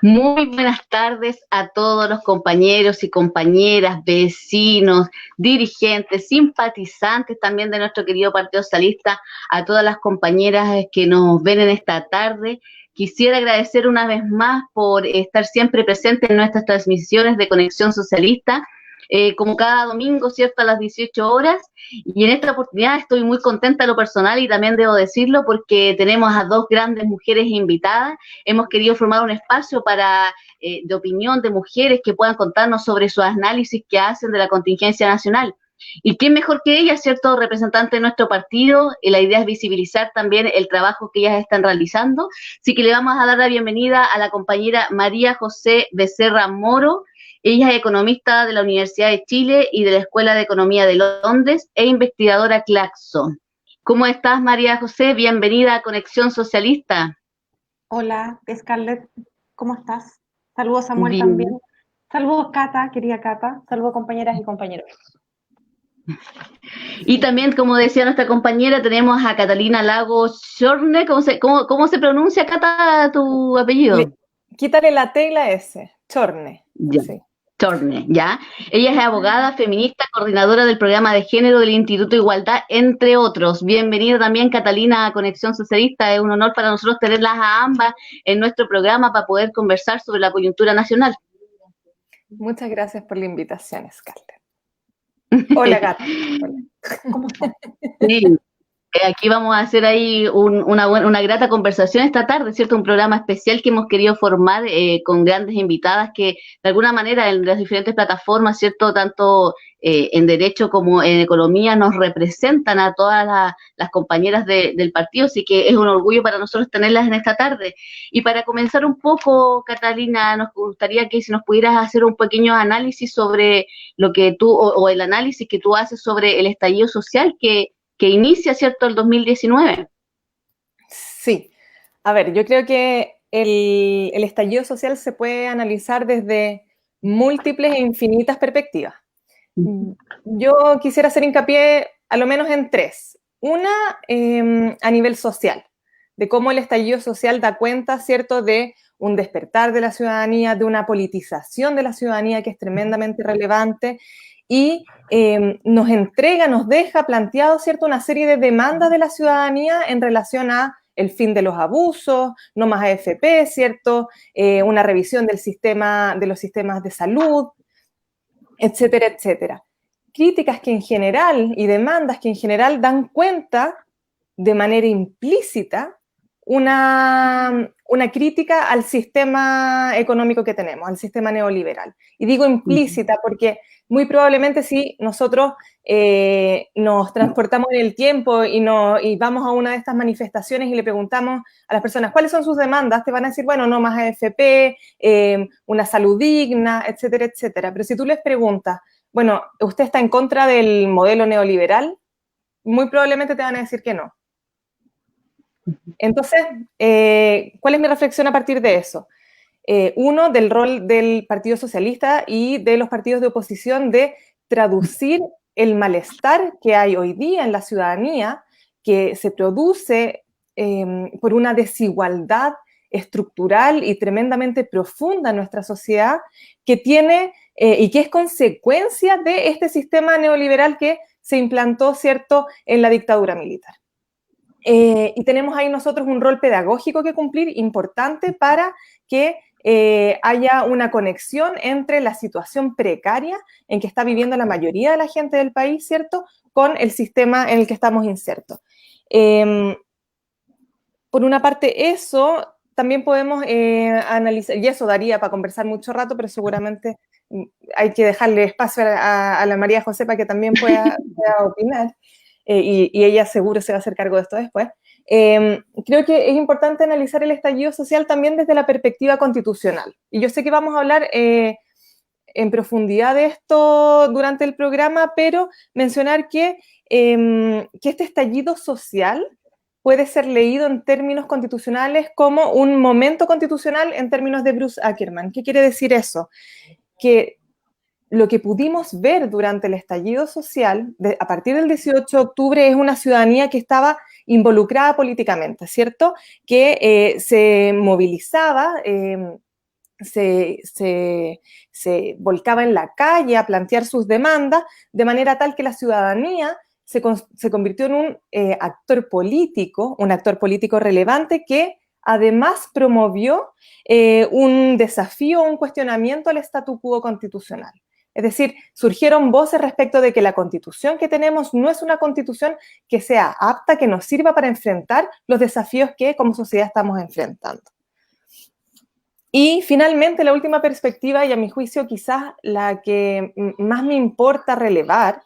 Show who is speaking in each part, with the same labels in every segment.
Speaker 1: Muy buenas tardes a todos los compañeros y compañeras, vecinos, dirigentes, simpatizantes también de nuestro querido Partido Socialista, a todas las compañeras que nos ven en esta tarde. Quisiera agradecer una vez más por estar siempre presentes en nuestras transmisiones de Conexión Socialista, como cada domingo, ¿cierto?, a las 18 horas. Y en esta oportunidad estoy muy contenta en lo personal y también debo decirlo porque tenemos a dos grandes mujeres invitadas. Hemos querido formar un espacio de opinión de mujeres que puedan contarnos sobre su análisis que hacen de la contingencia nacional. Y quién mejor que ella, ¿cierto?, representante de nuestro partido. Y la idea es visibilizar también el trabajo que ellas están realizando. Así que le vamos a dar la bienvenida a la compañera María José Becerra Moro. Ella es economista de la Universidad de Chile y de la Escuela de Economía de Londres e investigadora Claxon. ¿Cómo estás, María José? Bienvenida a Conexión Socialista.
Speaker 2: Hola, Scarlett, ¿cómo estás? Saludos, Samuel,
Speaker 1: Bien.
Speaker 2: también. Saludos, Cata, querida Cata. Saludos, compañeras y compañeros.
Speaker 1: Y también, como decía nuestra compañera, tenemos a Catalina Lagos Shorne. ¿Cómo se pronuncia, Cata, tu apellido?
Speaker 2: Quítale la T y la S. Chorne,
Speaker 1: Ya.
Speaker 2: así.
Speaker 1: Shorne, ¿ya? Ella es abogada, feminista, coordinadora del programa de género del Instituto Igualdad, entre otros. Bienvenida también, Catalina, a Conexión Socialista. Es un honor para nosotros tenerlas a ambas en nuestro programa para poder conversar sobre la coyuntura nacional.
Speaker 2: Muchas gracias por la invitación, Scarlett. Hola, Cata. Hola. ¿Cómo estás?
Speaker 1: Sí. Aquí vamos a hacer ahí una grata conversación esta tarde, ¿cierto? Un programa especial que hemos querido formar con grandes invitadas que de alguna manera en las diferentes plataformas, ¿cierto? Tanto en Derecho como en Economía nos representan a todas las compañeras del partido, así que es un orgullo para nosotros tenerlas en esta tarde. Y para comenzar un poco, Catalina, nos gustaría que si nos pudieras hacer un pequeño análisis sobre lo que o el análisis que tú haces sobre el estallido social que inicia, ¿cierto?, el 2019.
Speaker 2: Sí. A ver, yo creo que el estallido social se puede analizar desde múltiples e infinitas perspectivas. Yo quisiera hacer hincapié a lo menos en tres. Una, a nivel social, de cómo el estallido social da cuenta, ¿cierto?, de un despertar de la ciudadanía, de una politización de la ciudadanía que es tremendamente relevante y nos entrega, nos deja planteado, ¿cierto?, una serie de demandas de la ciudadanía en relación a el fin de los abusos, no más AFP, ¿cierto?, una revisión del sistema, de los sistemas de salud, etcétera, etcétera. Críticas que en general y demandas que en general dan cuenta de manera implícita una crítica al sistema económico que tenemos, al sistema neoliberal. Y digo implícita porque muy probablemente si nosotros nos transportamos en el tiempo y vamos a una de estas manifestaciones y le preguntamos a las personas cuáles son sus demandas, te van a decir, bueno, no más AFP, una salud digna, etcétera, etcétera. Pero si tú les preguntas, bueno, ¿usted está en contra del modelo neoliberal? Muy probablemente te van a decir que no. Entonces, ¿cuál es mi reflexión a partir de eso? Uno, del rol del Partido Socialista y de los partidos de oposición de traducir el malestar que hay hoy día en la ciudadanía, que se produce por una desigualdad estructural y tremendamente profunda en nuestra sociedad, que tiene y que es consecuencia de este sistema neoliberal que se implantó, ¿cierto?, en la dictadura militar. Y tenemos ahí nosotros un rol pedagógico que cumplir importante para que haya una conexión entre la situación precaria en que está viviendo la mayoría de la gente del país, ¿cierto?, con el sistema en el que estamos insertos. Por una parte eso, también podemos analizar, y eso daría para conversar mucho rato, pero seguramente hay que dejarle espacio a la María José para que también pueda opinar. Y ella seguro se va a hacer cargo de esto después. Creo que es importante analizar el estallido social también desde la perspectiva constitucional. Y yo sé que vamos a hablar en profundidad de esto durante el programa, pero mencionar que este estallido social puede ser leído en términos constitucionales como un momento constitucional en términos de Bruce Ackerman. ¿Qué quiere decir eso? Que lo que pudimos ver durante el estallido social, a partir del 18 de octubre, es una ciudadanía que estaba involucrada políticamente, ¿cierto? Que se movilizaba se volcaba en la calle a plantear sus demandas, de manera tal que la ciudadanía se convirtió en un actor político relevante que además promovió un desafío, un cuestionamiento al statu quo constitucional. Es decir, surgieron voces respecto de que la constitución que tenemos no es una constitución que sea apta, que nos sirva para enfrentar los desafíos que como sociedad estamos enfrentando. Y finalmente, la última perspectiva, y a mi juicio quizás la que más me importa relevar,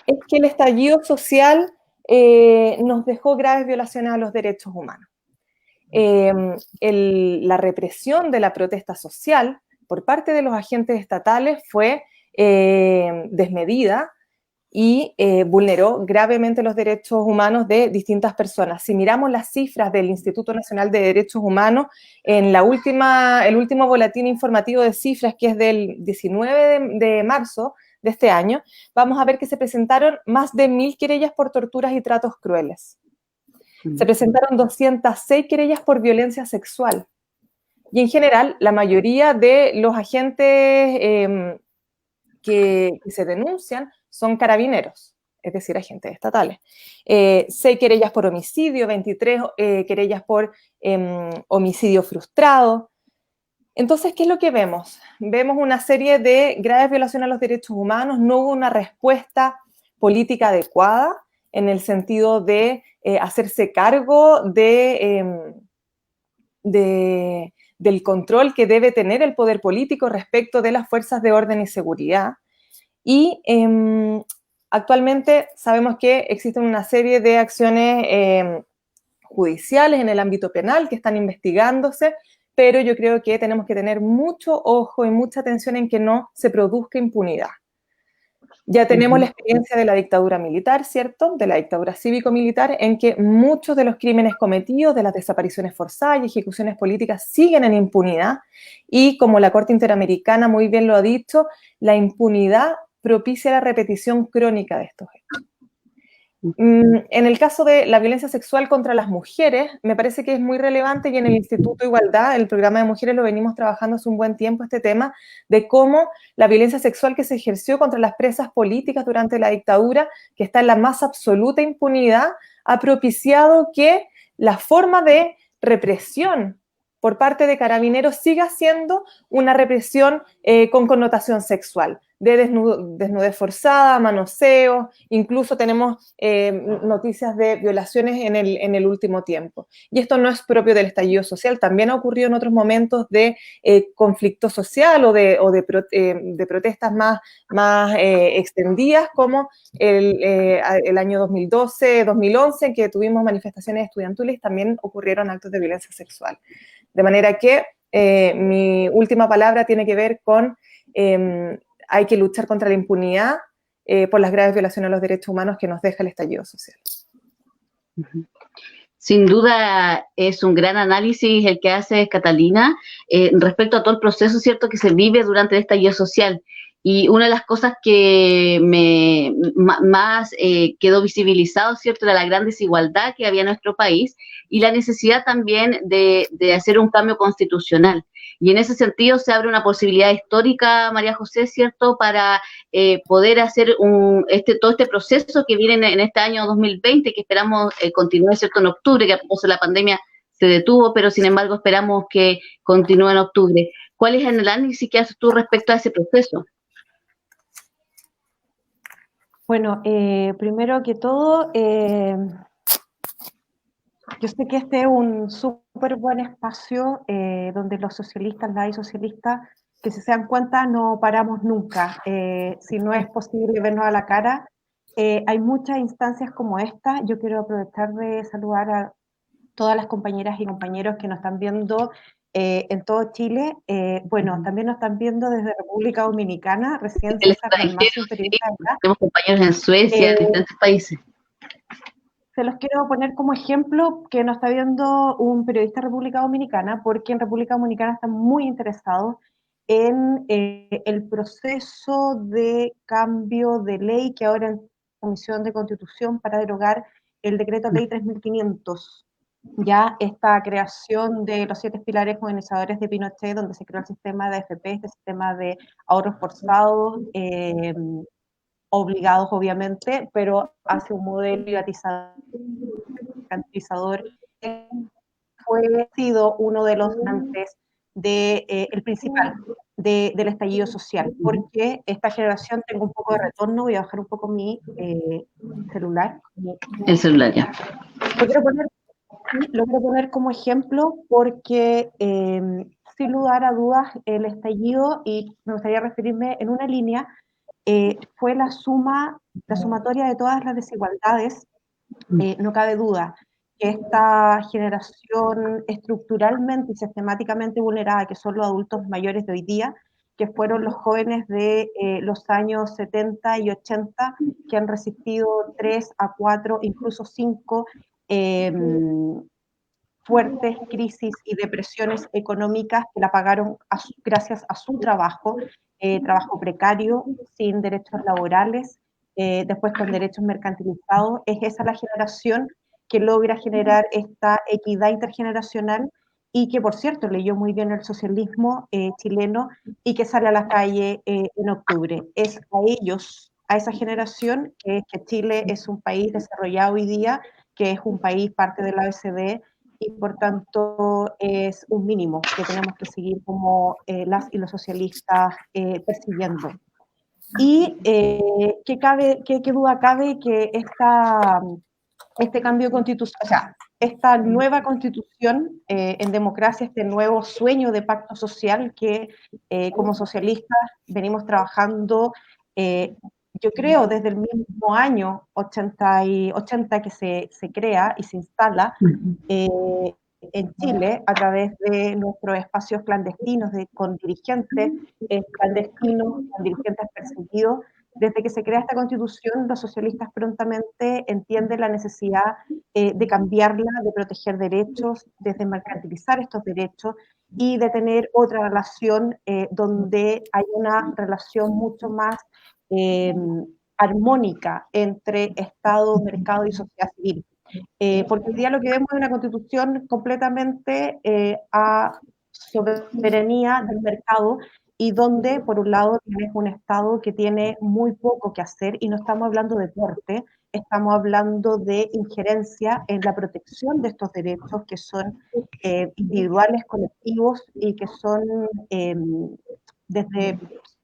Speaker 2: es que el estallido social nos dejó graves violaciones a los derechos humanos. La represión de la protesta social por parte de los agentes estatales fue desmedida y vulneró gravemente los derechos humanos de distintas personas. Si miramos las cifras del Instituto Nacional de Derechos Humanos, en el último boletín informativo de cifras, que es del 19 de marzo de este año, vamos a ver que se presentaron más de 1.000 querellas por torturas y tratos crueles. Se presentaron 206 querellas por violencia sexual. Y en general, la mayoría de los agentes que se denuncian son carabineros, es decir, agentes estatales. 6 querellas por homicidio, 23 querellas por homicidio frustrado. Entonces, ¿qué es lo que vemos? Vemos una serie de graves violaciones a los derechos humanos, no hubo una respuesta política adecuada en el sentido de hacerse cargo del control que debe tener el poder político respecto de las fuerzas de orden y seguridad. Y actualmente sabemos que existen una serie de acciones judiciales en el ámbito penal que están investigándose, pero yo creo que tenemos que tener mucho ojo y mucha atención en que no se produzca impunidad. Ya tenemos la experiencia de la dictadura militar, ¿cierto? De la dictadura cívico-militar, en que muchos de los crímenes cometidos, de las desapariciones forzadas y ejecuciones políticas, siguen en impunidad. Y como la Corte Interamericana muy bien lo ha dicho, la impunidad propicia la repetición crónica de estos hechos. En el caso de la violencia sexual contra las mujeres, me parece que es muy relevante y en el Instituto Igualdad, el programa de mujeres, lo venimos trabajando hace un buen tiempo, este tema de cómo la violencia sexual que se ejerció contra las presas políticas durante la dictadura, que está en la más absoluta impunidad, ha propiciado que la forma de represión por parte de carabineros siga siendo una represión con connotación sexual, de desnudez forzada, manoseo, incluso tenemos noticias de violaciones en el último tiempo. Y esto no es propio del estallido social, también ha ocurrido en otros momentos de conflicto social o de protestas más extendidas, como el año 2012, 2011, en que tuvimos manifestaciones estudiantiles, también ocurrieron actos de violencia sexual. De manera que mi última palabra tiene que ver con hay que luchar contra la impunidad por las graves violaciones a los derechos humanos que nos deja el estallido social.
Speaker 1: Sin duda es un gran análisis el que hace Catalina respecto a todo el proceso, ¿cierto?, que se vive durante el estallido social. Y una de las cosas que más quedó visibilizado, ¿cierto?, era la gran desigualdad que había en nuestro país y la necesidad también de hacer un cambio constitucional. Y en ese sentido se abre una posibilidad histórica, María José, ¿cierto?, para poder hacer todo este proceso que viene en este año 2020, que esperamos continúe, ¿cierto?, en octubre, que a propósito de la pandemia se detuvo, pero sin embargo esperamos que continúe en octubre. ¿Cuál es el análisis que haces tú respecto a ese proceso?
Speaker 3: Bueno, primero que todo, yo sé que este es un súper buen espacio donde los socialistas, las y socialistas, que si se dan cuenta no paramos nunca. Si no es posible vernos a la cara, hay muchas instancias como esta. Yo quiero aprovechar de saludar a todas las compañeras y compañeros que nos están viendo en todo Chile. Bueno, también nos están viendo desde República Dominicana, recién César Dalmacio, periodista de acá.
Speaker 1: Tenemos compañeros en Suecia, en diferentes países.
Speaker 3: Se los quiero poner como ejemplo que nos está viendo un periodista de República Dominicana, porque en República Dominicana están muy interesados en el proceso de cambio de ley que ahora en Comisión de Constitución para derogar el decreto ley 3500 ya esta creación de los 7 pilares modernizadores de Pinochet, donde se creó el sistema de AFP, este sistema de ahorros forzados, obligados obviamente, pero hacia un modelo privatizador, fue sido uno de los antes de, el principal del estallido social, porque esta generación, tengo un poco de retorno, voy a bajar un poco mi celular.
Speaker 1: El celular ya.
Speaker 3: Lo quiero poner como ejemplo porque, sin lugar a dudas, el estallido, y me gustaría referirme en una línea, fue la sumatoria de todas las desigualdades. No cabe duda que esta generación estructuralmente y sistemáticamente vulnerada, que son los adultos mayores de hoy día, que fueron los jóvenes de los años 70 y 80, que han resistido 3 a 4, incluso 5 fuertes crisis y depresiones económicas que la pagaron gracias a su trabajo, trabajo precario, sin derechos laborales, después con derechos mercantilizados. Es esa la generación que logra generar esta equidad intergeneracional y que, por cierto, leyó muy bien el socialismo chileno y que sale a la calle en octubre. Es a ellos, a esa generación, que Chile es un país desarrollado hoy día, que es un país parte de la OECD, y por tanto es un mínimo que tenemos que seguir como las y los socialistas persiguiendo. Y qué duda cabe que este cambio constitucional, o sea, esta nueva constitución en democracia, este nuevo sueño de pacto social que como socialistas venimos trabajando, yo creo desde el mismo año 80 que se crea y se instala en Chile a través de nuestros espacios clandestinos con dirigentes clandestinos, con dirigentes perseguidos. Desde que se crea esta constitución, los socialistas prontamente entienden la necesidad de cambiarla, de proteger derechos, de desmercantilizar estos derechos y de tener otra relación donde hay una relación mucho más armónica entre Estado, mercado y sociedad civil. Porque hoy día lo que vemos es una constitución completamente a soberanía del mercado y donde, por un lado, tienes un Estado que tiene muy poco que hacer, y no estamos hablando de corte, estamos hablando de injerencia en la protección de estos derechos que son individuales, colectivos y que son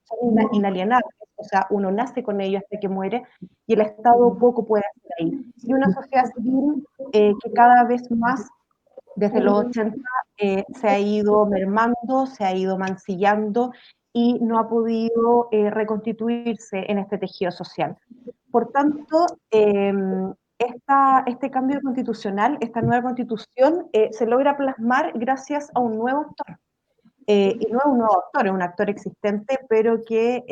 Speaker 3: son inalienables, o sea, uno nace con ellos hasta que muere, y el Estado poco puede hacer ahí. Y una sociedad civil que cada vez más, desde los 80, se ha ido mermando, se ha ido mancillando y no ha podido reconstituirse en este tejido social. Por tanto, este cambio constitucional, esta nueva constitución, se logra plasmar gracias a un nuevo actor. Y no es un nuevo actor, es un actor existente, pero que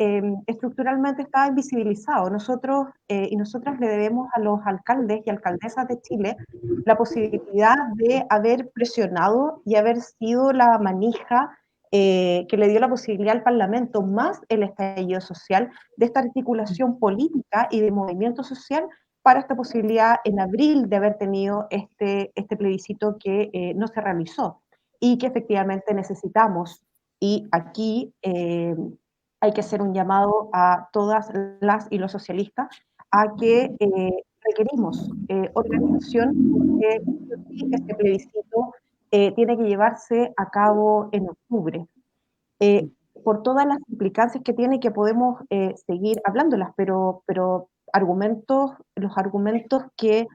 Speaker 3: estructuralmente está invisibilizado. Nosotros y nosotras le debemos a los alcaldes y alcaldesas de Chile la posibilidad de haber presionado y haber sido la manija que le dio la posibilidad al Parlamento, más el estallido social, de esta articulación política y de movimiento social para esta posibilidad en abril de haber tenido este plebiscito que no se realizó y que efectivamente necesitamos. Y aquí hay que hacer un llamado a todas las y los socialistas a que requerimos organización, porque este plebiscito tiene que llevarse a cabo en octubre. Por todas las implicancias que tiene, que podemos seguir hablándolas, pero los argumentos que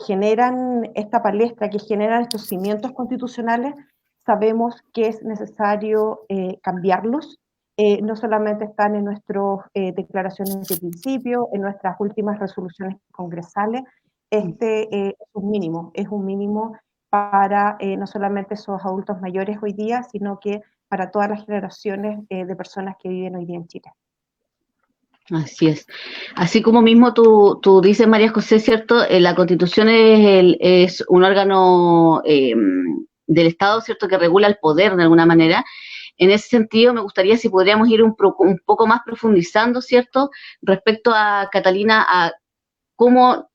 Speaker 3: generan esta palestra, que generan estos cimientos constitucionales, sabemos que es necesario cambiarlos. No solamente están en nuestras declaraciones de principio, en nuestras últimas resoluciones congresales. Es un mínimo para no solamente esos adultos mayores hoy día, sino que para todas las generaciones de personas que viven hoy día en Chile.
Speaker 1: Así es. Así como mismo tú dices, María José, ¿cierto? La Constitución es un órgano del Estado, ¿cierto?, que regula el poder de alguna manera. En ese sentido, me gustaría si podríamos ir un poco más profundizando, ¿cierto?, respecto a Catalina, a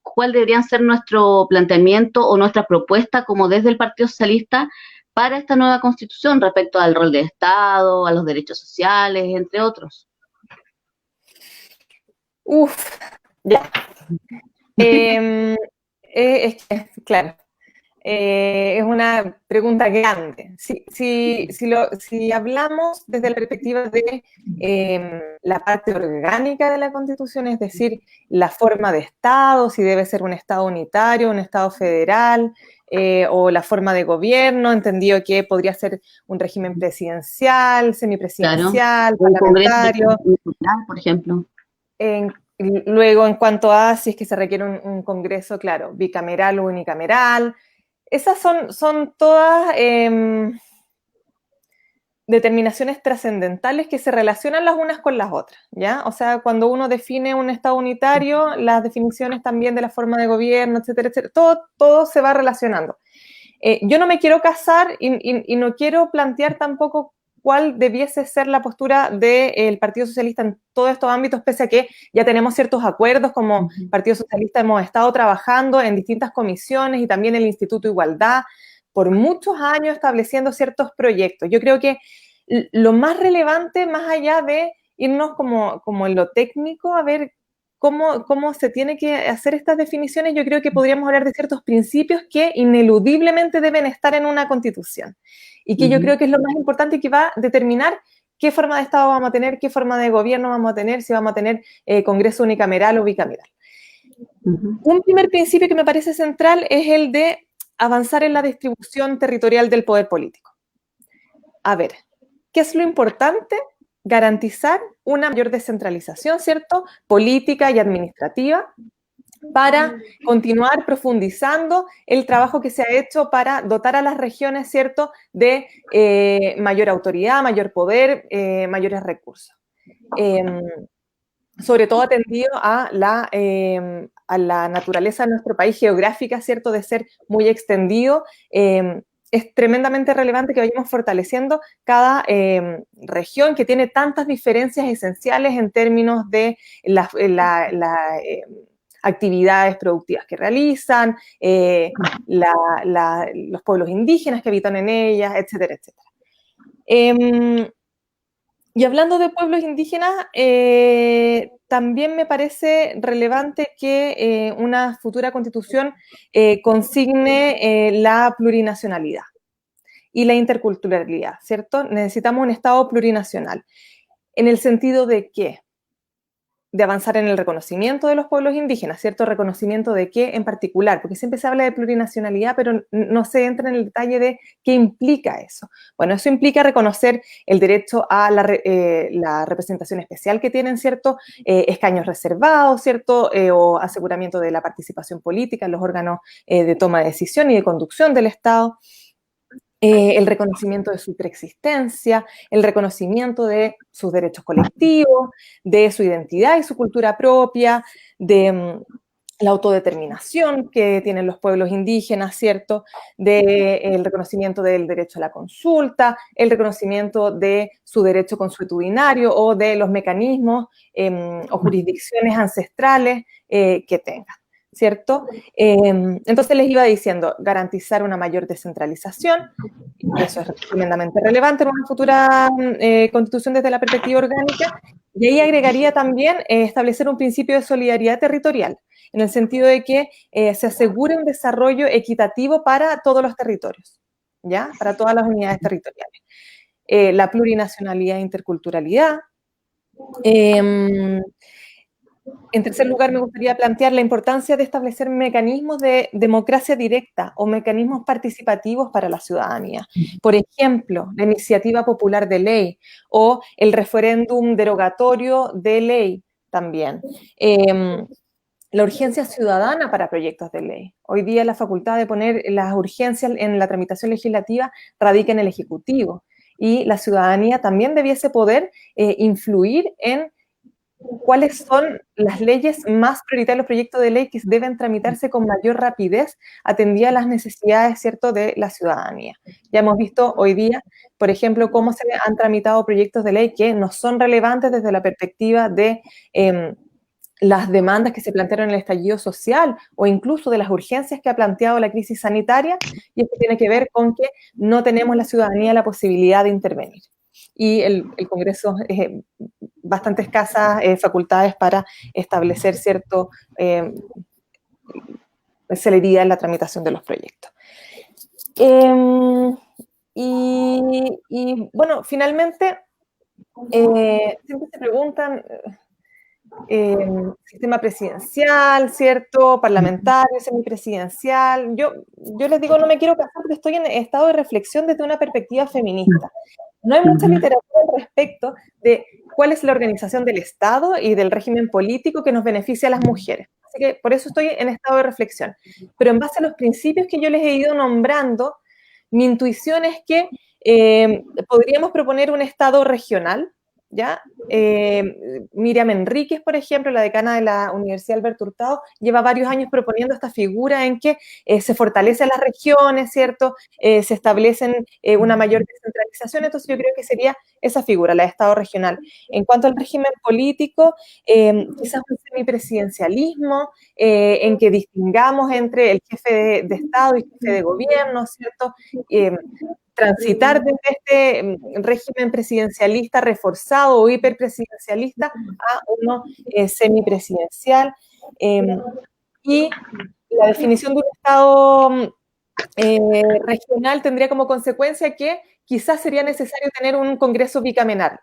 Speaker 1: cuál deberían ser nuestro planteamiento o nuestra propuesta como desde el Partido Socialista para esta nueva constitución respecto al rol del Estado, a los derechos sociales, entre otros.
Speaker 2: Ya. Claro, es una pregunta grande. Si hablamos desde la perspectiva de la parte orgánica de la Constitución, es decir, la forma de Estado, si debe ser un Estado unitario, un Estado federal, o la forma de gobierno, entendido que podría ser un régimen presidencial, semipresidencial,
Speaker 1: claro,
Speaker 2: parlamentario.
Speaker 1: Un congreso, por ejemplo.
Speaker 2: Luego, en cuanto a si es que se requiere un congreso, claro, bicameral o unicameral. Esas son todas determinaciones trascendentales que se relacionan las unas con las otras, ¿ya? O sea, cuando uno define un Estado unitario, las definiciones también de la forma de gobierno, etcétera, etcétera, todo se va relacionando. Yo no me quiero casar y no quiero plantear tampoco cuál debiese ser la postura del Partido Socialista en todos estos ámbitos, pese a que ya tenemos ciertos acuerdos. Como Partido Socialista hemos estado trabajando en distintas comisiones y también el Instituto Igualdad por muchos años estableciendo ciertos proyectos. Yo creo que lo más relevante, más allá de irnos como en lo técnico, a ver cómo se tiene que hacer estas definiciones, yo creo que podríamos hablar de ciertos principios que ineludiblemente deben estar en una constitución y que yo creo que es lo más importante y que va a determinar qué forma de Estado vamos a tener, qué forma de gobierno vamos a tener, si vamos a tener Congreso unicameral o bicameral. Un primer principio que me parece central es el de avanzar en la distribución territorial del poder político. A ver, ¿qué es lo importante? Garantizar una mayor descentralización, ¿cierto?, política y administrativa, para continuar profundizando el trabajo que se ha hecho para dotar a las regiones, ¿cierto?, de mayor autoridad, mayor poder, mayores recursos. Sobre todo atendido a la naturaleza de nuestro país geográfica, ¿cierto?, de ser muy extendido. Es tremendamente relevante que vayamos fortaleciendo cada región que tiene tantas diferencias esenciales en términos de las actividades productivas que realizan, los pueblos indígenas que habitan en ellas, etcétera, etcétera. Y hablando de pueblos indígenas, también me parece relevante que una futura constitución consigne la plurinacionalidad y la interculturalidad, ¿cierto? Necesitamos un Estado plurinacional. ¿En el sentido de qué? De avanzar en el reconocimiento de los pueblos indígenas, ¿cierto? ¿Reconocimiento de qué en particular? Porque siempre se habla de plurinacionalidad, pero no se entra en el detalle de qué implica eso. Bueno, eso implica reconocer el derecho a la representación especial que tienen, ¿cierto? Escaños reservados, ¿cierto? O aseguramiento de la participación política en los órganos de toma de decisión y de conducción del Estado. El reconocimiento de su preexistencia, el reconocimiento de sus derechos colectivos, de su identidad y su cultura propia, de la autodeterminación que tienen los pueblos indígenas, ¿cierto? El reconocimiento del derecho a la consulta, el reconocimiento de su derecho consuetudinario o de los mecanismos o jurisdicciones ancestrales que tengan, ¿cierto? Entonces les iba diciendo, garantizar una mayor descentralización, y eso es tremendamente relevante en una futura constitución desde la perspectiva orgánica, y ahí agregaría también establecer un principio de solidaridad territorial, en el sentido de que se asegure un desarrollo equitativo para todos los territorios, ¿ya? Para todas las unidades territoriales. La plurinacionalidad e interculturalidad. En tercer lugar, me gustaría plantear la importancia de establecer mecanismos de democracia directa o mecanismos participativos para la ciudadanía. Por ejemplo, la iniciativa popular de ley o el referéndum derogatorio de ley también. La urgencia ciudadana para proyectos de ley. Hoy día la facultad de poner las urgencias en la tramitación legislativa radica en el Ejecutivo y la ciudadanía también debiese poder influir en cuáles son las leyes más prioritarias, los proyectos de ley que deben tramitarse con mayor rapidez, atendida a las necesidades, ¿cierto?, de la ciudadanía. Ya hemos visto hoy día, por ejemplo, cómo se han tramitado proyectos de ley que no son relevantes desde la perspectiva de las demandas que se plantearon en el estallido social o incluso de las urgencias que ha planteado la crisis sanitaria, y esto tiene que ver con que no tenemos la ciudadanía la posibilidad de intervenir. Y el Congreso bastante escasas facultades para establecer cierto celeridad en la tramitación de los proyectos. Y bueno, finalmente, siempre se preguntan, sistema presidencial, ¿cierto? Parlamentario, semipresidencial. Yo les digo, no me quiero casar porque estoy en estado de reflexión desde una perspectiva feminista. No hay mucha literatura al respecto de cuál es la organización del Estado y del régimen político que nos beneficia a las mujeres. Así que por eso estoy en estado de reflexión. Pero en base a los principios que yo les he ido nombrando, mi intuición es que podríamos proponer un Estado regional, ¿ya? Miriam Enríquez, por ejemplo, la decana de la Universidad Alberto Hurtado, lleva varios años proponiendo esta figura en que se fortalecen las regiones, ¿cierto? Se establecen una mayor descentralización, entonces yo creo que sería esa figura, la de Estado regional. En cuanto al régimen político, quizás un semipresidencialismo, en que distingamos entre el jefe de Estado y el jefe de gobierno, ¿cierto? Transitar desde este régimen presidencialista reforzado o hiperpresidencialista a uno semipresidencial. Y la definición de un Estado regional tendría como consecuencia que quizás sería necesario tener un Congreso bicameral,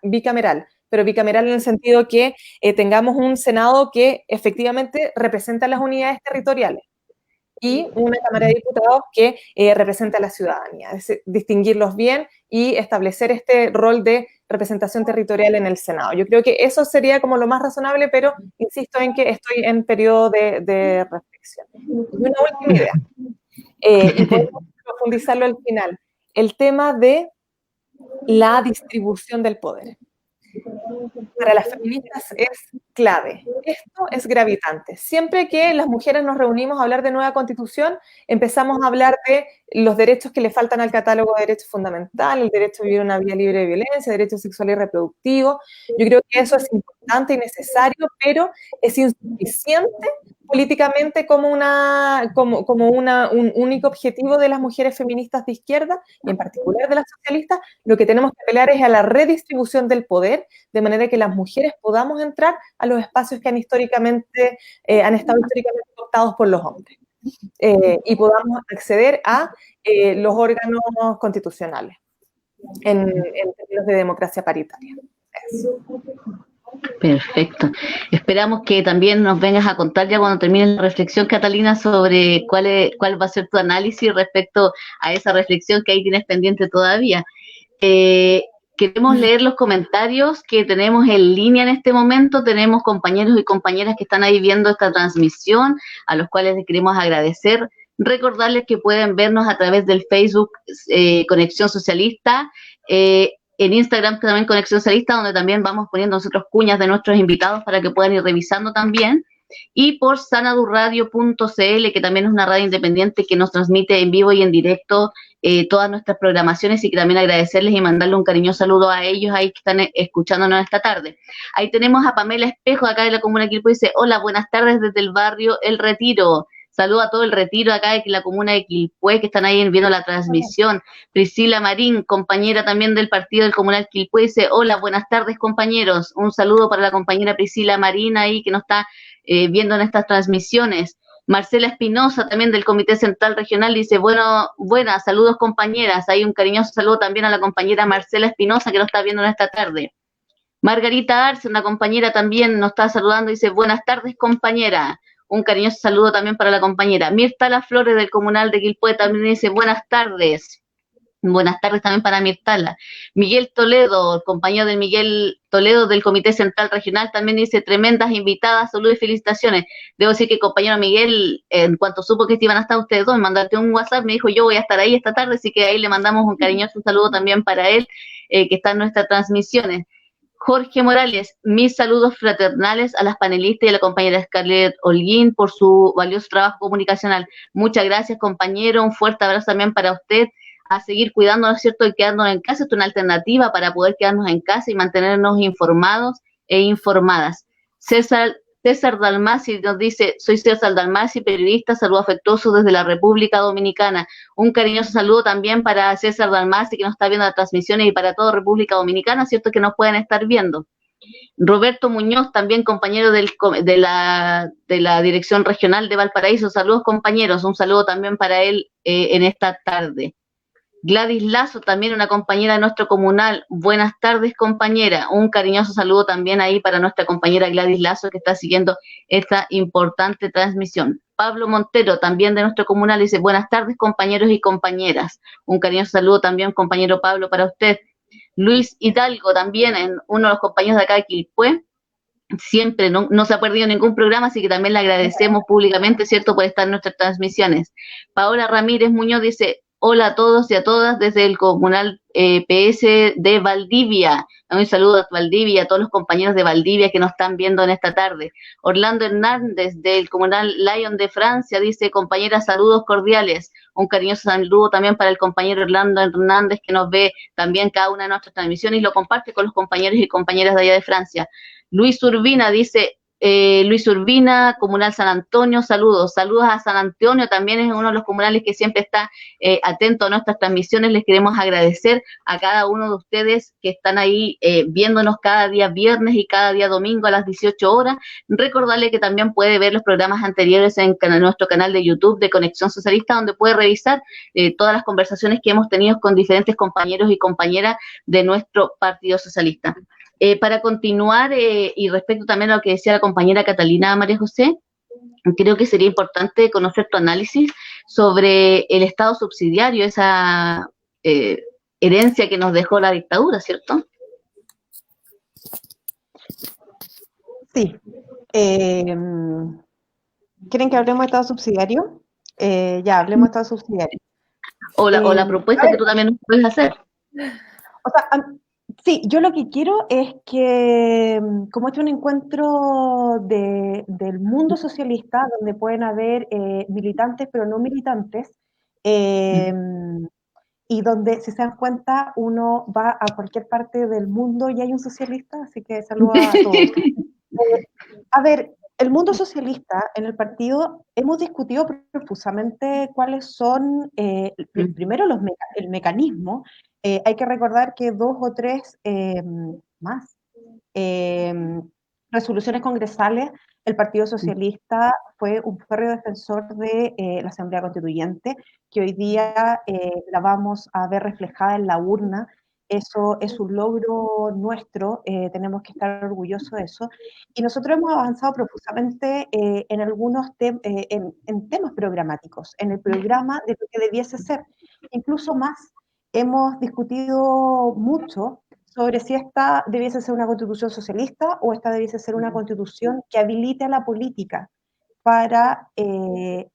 Speaker 2: pero bicameral en el sentido que tengamos un Senado que efectivamente representa las unidades territoriales y una Cámara de Diputados que representa a la ciudadanía, es decir, distinguirlos bien y establecer este rol de representación territorial en el Senado. Yo creo que eso sería como lo más razonable, pero insisto en que estoy en periodo de reflexión. Y una última idea, y podemos profundizarlo al final, el tema de la distribución del poder. Para las feministas es clave. Esto es gravitante. Siempre que las mujeres nos reunimos a hablar de nueva constitución, empezamos a hablar de los derechos que le faltan al catálogo de derechos fundamentales, el derecho a vivir una vida libre de violencia, derecho sexual y reproductivo. Yo creo que eso es importante y necesario, pero es insuficiente políticamente como un único objetivo de las mujeres feministas de izquierda, y en particular de las socialistas. Lo que tenemos que pelear es a la redistribución del poder, de manera que las mujeres podamos entrar a los espacios que han estado históricamente optados por los hombres, y podamos acceder a los órganos constitucionales en términos de democracia paritaria. Eso.
Speaker 1: Perfecto. Esperamos que también nos vengas a contar ya cuando termine la reflexión, Catalina, sobre cuál va a ser tu análisis respecto a esa reflexión que ahí tienes pendiente todavía. Queremos leer los comentarios que tenemos en línea en este momento. Tenemos compañeros y compañeras que están ahí viendo esta transmisión, a los cuales les queremos agradecer. Recordarles que pueden vernos a través del Facebook Conexión Socialista, en Instagram también Conexión Socialista, donde también vamos poniendo nosotros cuñas de nuestros invitados para que puedan ir revisando también, y por sanadurradio.cl, que también es una radio independiente que nos transmite en vivo y en directo todas nuestras programaciones, y que también agradecerles y mandarle un cariñoso saludo a ellos ahí que están escuchándonos esta tarde. Ahí tenemos a Pamela Espejo, acá de la comuna de Quilpué, dice: hola, buenas tardes desde el barrio El Retiro. Saludo a todo el retiro acá de la comuna de Quilpué, que están ahí viendo la transmisión. Priscila Marín, compañera también del partido del Comunal Quilpué, dice: hola, buenas tardes, compañeros. Un saludo para la compañera Priscila Marín ahí, que nos está viendo en estas transmisiones. Marcela Espinosa, también del Comité Central Regional, dice: buenas, saludos, compañeras. Hay un cariñoso saludo también a la compañera Marcela Espinosa, que nos está viendo en esta tarde. Margarita Arce, una compañera, también nos está saludando, dice: buenas tardes, compañera. Un cariñoso saludo también para la compañera. Mirta La Flores, del Comunal de Quilpué, también dice: buenas tardes. Buenas tardes también para Mirtala. Miguel Toledo, el compañero de Miguel Toledo del Comité Central Regional, también dice: tremendas invitadas, saludos y felicitaciones. Debo decir que el compañero Miguel, en cuanto supo que iban a estar ustedes dos, mandarte un WhatsApp, me dijo: yo voy a estar ahí esta tarde, así que ahí le mandamos un cariñoso saludo también para él, que está en nuestras transmisiones. Jorge Morales: mis saludos fraternales a las panelistas y a la compañera Scarlett Holguín por su valioso trabajo comunicacional. Muchas gracias, compañero. Un fuerte abrazo también para usted. A seguir cuidándonos, ¿cierto? Y quedándonos en casa. Esto es una alternativa para poder quedarnos en casa y mantenernos informados e informadas. César César Dalmasi nos dice, soy César Dalmasi, periodista, saludo afectuoso desde la República Dominicana. Un cariñoso saludo también para César Dalmasi, que nos está viendo las transmisiones, y para toda República Dominicana, cierto que nos pueden estar viendo. Roberto Muñoz, también compañero de la Dirección Regional de Valparaíso. Saludos, compañeros. Un saludo también para él en esta tarde. Gladys Lazo, también una compañera de nuestro comunal. Buenas tardes, compañera. Un cariñoso saludo también ahí para nuestra compañera Gladys Lazo, que está siguiendo esta importante transmisión. Pablo Montero, también de nuestro comunal, dice, buenas tardes, compañeros y compañeras. Un cariñoso saludo también, compañero Pablo, para usted. Luis Hidalgo, también uno de los compañeros de acá de Quilpué, siempre no se ha perdido ningún programa, así que también le agradecemos públicamente, ¿cierto?, por estar en nuestras transmisiones. Paola Ramírez Muñoz dice, hola a todos y a todas desde el comunal PS de Valdivia. Un saludo a Valdivia y a todos los compañeros de Valdivia que nos están viendo en esta tarde. Orlando Hernández del comunal Lyon de Francia dice, compañeras, saludos cordiales. Un cariñoso saludo también para el compañero Orlando Hernández, que nos ve también cada una de nuestras transmisiones y lo comparte con los compañeros y compañeras de allá de Francia. Luis Urbina dice, Luis Urbina, Comunal San Antonio, saludos a San Antonio, también es uno de los comunales que siempre está atento a nuestras transmisiones. Les queremos agradecer a cada uno de ustedes que están ahí viéndonos cada día viernes y cada día domingo a las 18 horas. Recordarle que también puede ver los programas anteriores en nuestro canal de YouTube de Conexión Socialista, donde puede revisar todas las conversaciones que hemos tenido con diferentes compañeros y compañeras de nuestro Partido Socialista. Para continuar, y respecto también a lo que decía la compañera Catalina María José, creo que sería importante conocer tu análisis sobre el Estado subsidiario, esa herencia que nos dejó la dictadura, ¿cierto?
Speaker 3: Sí. ¿Quieren que hablemos de Estado subsidiario? Ya, hablemos de Estado subsidiario.
Speaker 1: O la propuesta que tú también nos puedes hacer.
Speaker 3: O sea, sí, yo lo que quiero es que, como este es un encuentro del mundo socialista, donde pueden haber militantes pero no militantes, y donde, si se dan cuenta, uno va a cualquier parte del mundo y hay un socialista, así que saludo a todos. A ver, el mundo socialista en el partido hemos discutido profusamente cuáles son, primero, el mecanismo. Hay que recordar que 2 o 3 más resoluciones congresales, el Partido Socialista fue un férreo defensor de la Asamblea Constituyente, que hoy día la vamos a ver reflejada en la urna. Eso es un logro nuestro, tenemos que estar orgullosos de eso. Y nosotros hemos avanzado profusamente en algunos en temas programáticos, en el programa de lo que debiese ser. Incluso más, hemos discutido mucho sobre si esta debiese ser una constitución socialista o esta debiese ser una constitución que habilite a la política para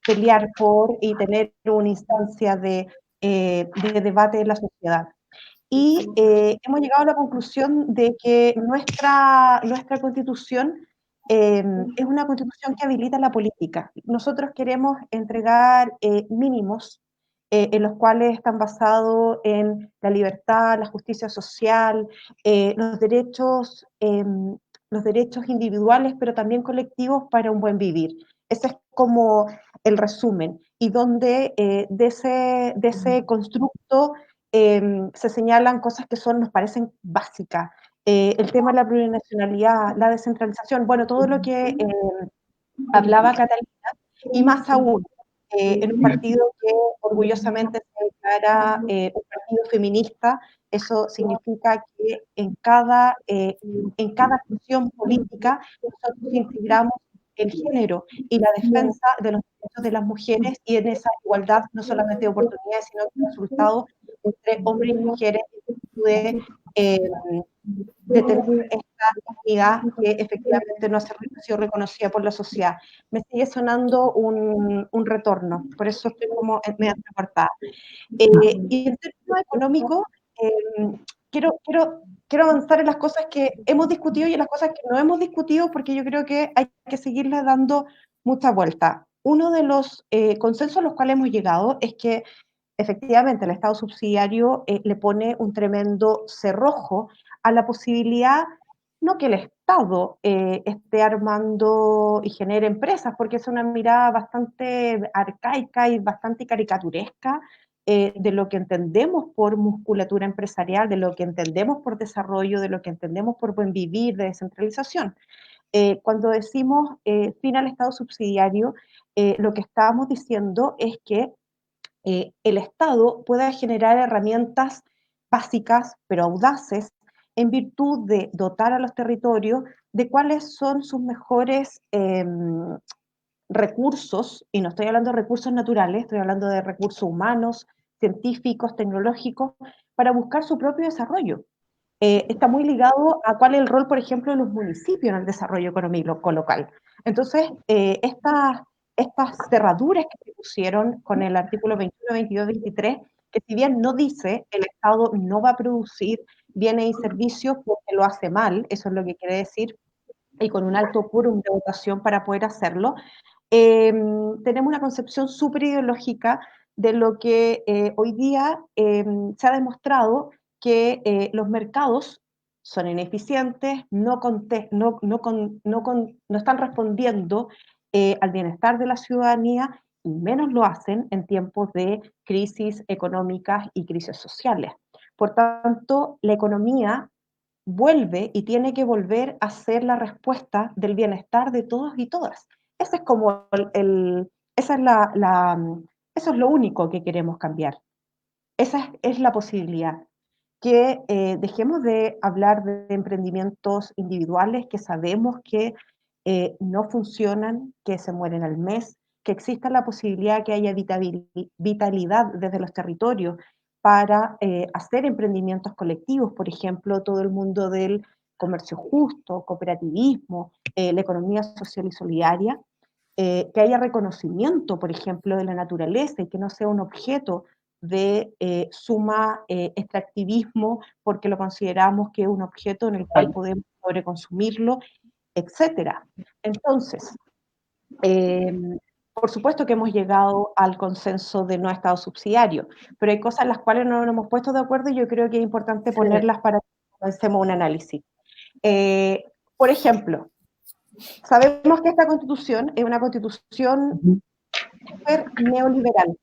Speaker 3: pelear por y tener una instancia de debate en la sociedad. Y hemos llegado a la conclusión de que nuestra constitución es una constitución que habilita la política. Nosotros queremos entregar mínimos en los cuales están basados en la libertad, la justicia social, los derechos individuales, pero también colectivos para un buen vivir. Ese es como el resumen, y donde de ese constructo se señalan cosas que nos parecen básicas. El tema de la plurinacionalidad, la descentralización, bueno, todo lo que hablaba Catalina, y más aún, en un partido que orgullosamente se declara un partido feminista. Eso significa que en cada acción política nosotros integramos el género y la defensa de los derechos de las mujeres, y en esa igualdad no solamente de oportunidades, sino de resultados entre hombres y mujeres, de tener esta comunidad que efectivamente no ha sido reconocida por la sociedad. Me sigue sonando un retorno, por eso estoy como medio entrecortada. Y en términos económicos, quiero avanzar en las cosas que hemos discutido y en las cosas que no hemos discutido, porque yo creo que hay que seguirles dando mucha vuelta. Uno de los consensos a los cuales hemos llegado es que efectivamente el Estado subsidiario le pone un tremendo cerrojo a la posibilidad no que el Estado esté armando y genere empresas, porque es una mirada bastante arcaica y bastante caricaturesca de lo que entendemos por musculatura empresarial, de lo que entendemos por desarrollo, de lo que entendemos por buen vivir, de descentralización. Cuando decimos fin al Estado subsidiario, lo que estábamos diciendo es que el Estado pueda generar herramientas básicas, pero audaces, en virtud de dotar a los territorios de cuáles son sus mejores recursos, y no estoy hablando de recursos naturales, estoy hablando de recursos humanos, científicos, tecnológicos, para buscar su propio desarrollo. Está muy ligado a cuál es el rol, por ejemplo, de los municipios en el desarrollo económico local. Entonces, estas cerraduras que se pusieron con el artículo 21, 22, 23, que si bien no dice el Estado no va a producir bienes y servicios porque lo hace mal, eso es lo que quiere decir, y con un alto quórum de votación para poder hacerlo, tenemos una concepción súper ideológica de lo que hoy día se ha demostrado que los mercados son ineficientes, no están respondiendo al bienestar de la ciudadanía y menos lo hacen en tiempos de crisis económicas y crisis sociales. Por tanto, la economía vuelve y tiene que volver a ser la respuesta del bienestar de todos y todas. Ese es como esa es eso es lo único que queremos cambiar. Esa es la posibilidad. Que dejemos de hablar de emprendimientos individuales que sabemos que no funcionan, que se mueren al mes, que exista la posibilidad que haya vitalidad desde los territorios para hacer emprendimientos colectivos, por ejemplo, todo el mundo del comercio justo, cooperativismo, la economía social y solidaria, que haya reconocimiento, por ejemplo, de la naturaleza y que no sea un objeto de suma extractivismo porque lo consideramos que es un objeto en el cual podemos sobreconsumirlo, etcétera. Entonces, eh, por supuesto que hemos llegado al consenso de no Estado subsidiario, pero hay cosas en las cuales no nos hemos puesto de acuerdo y yo creo que es importante ponerlas para que comencemos un análisis. Por ejemplo, sabemos que esta constitución es una constitución súper neoliberal,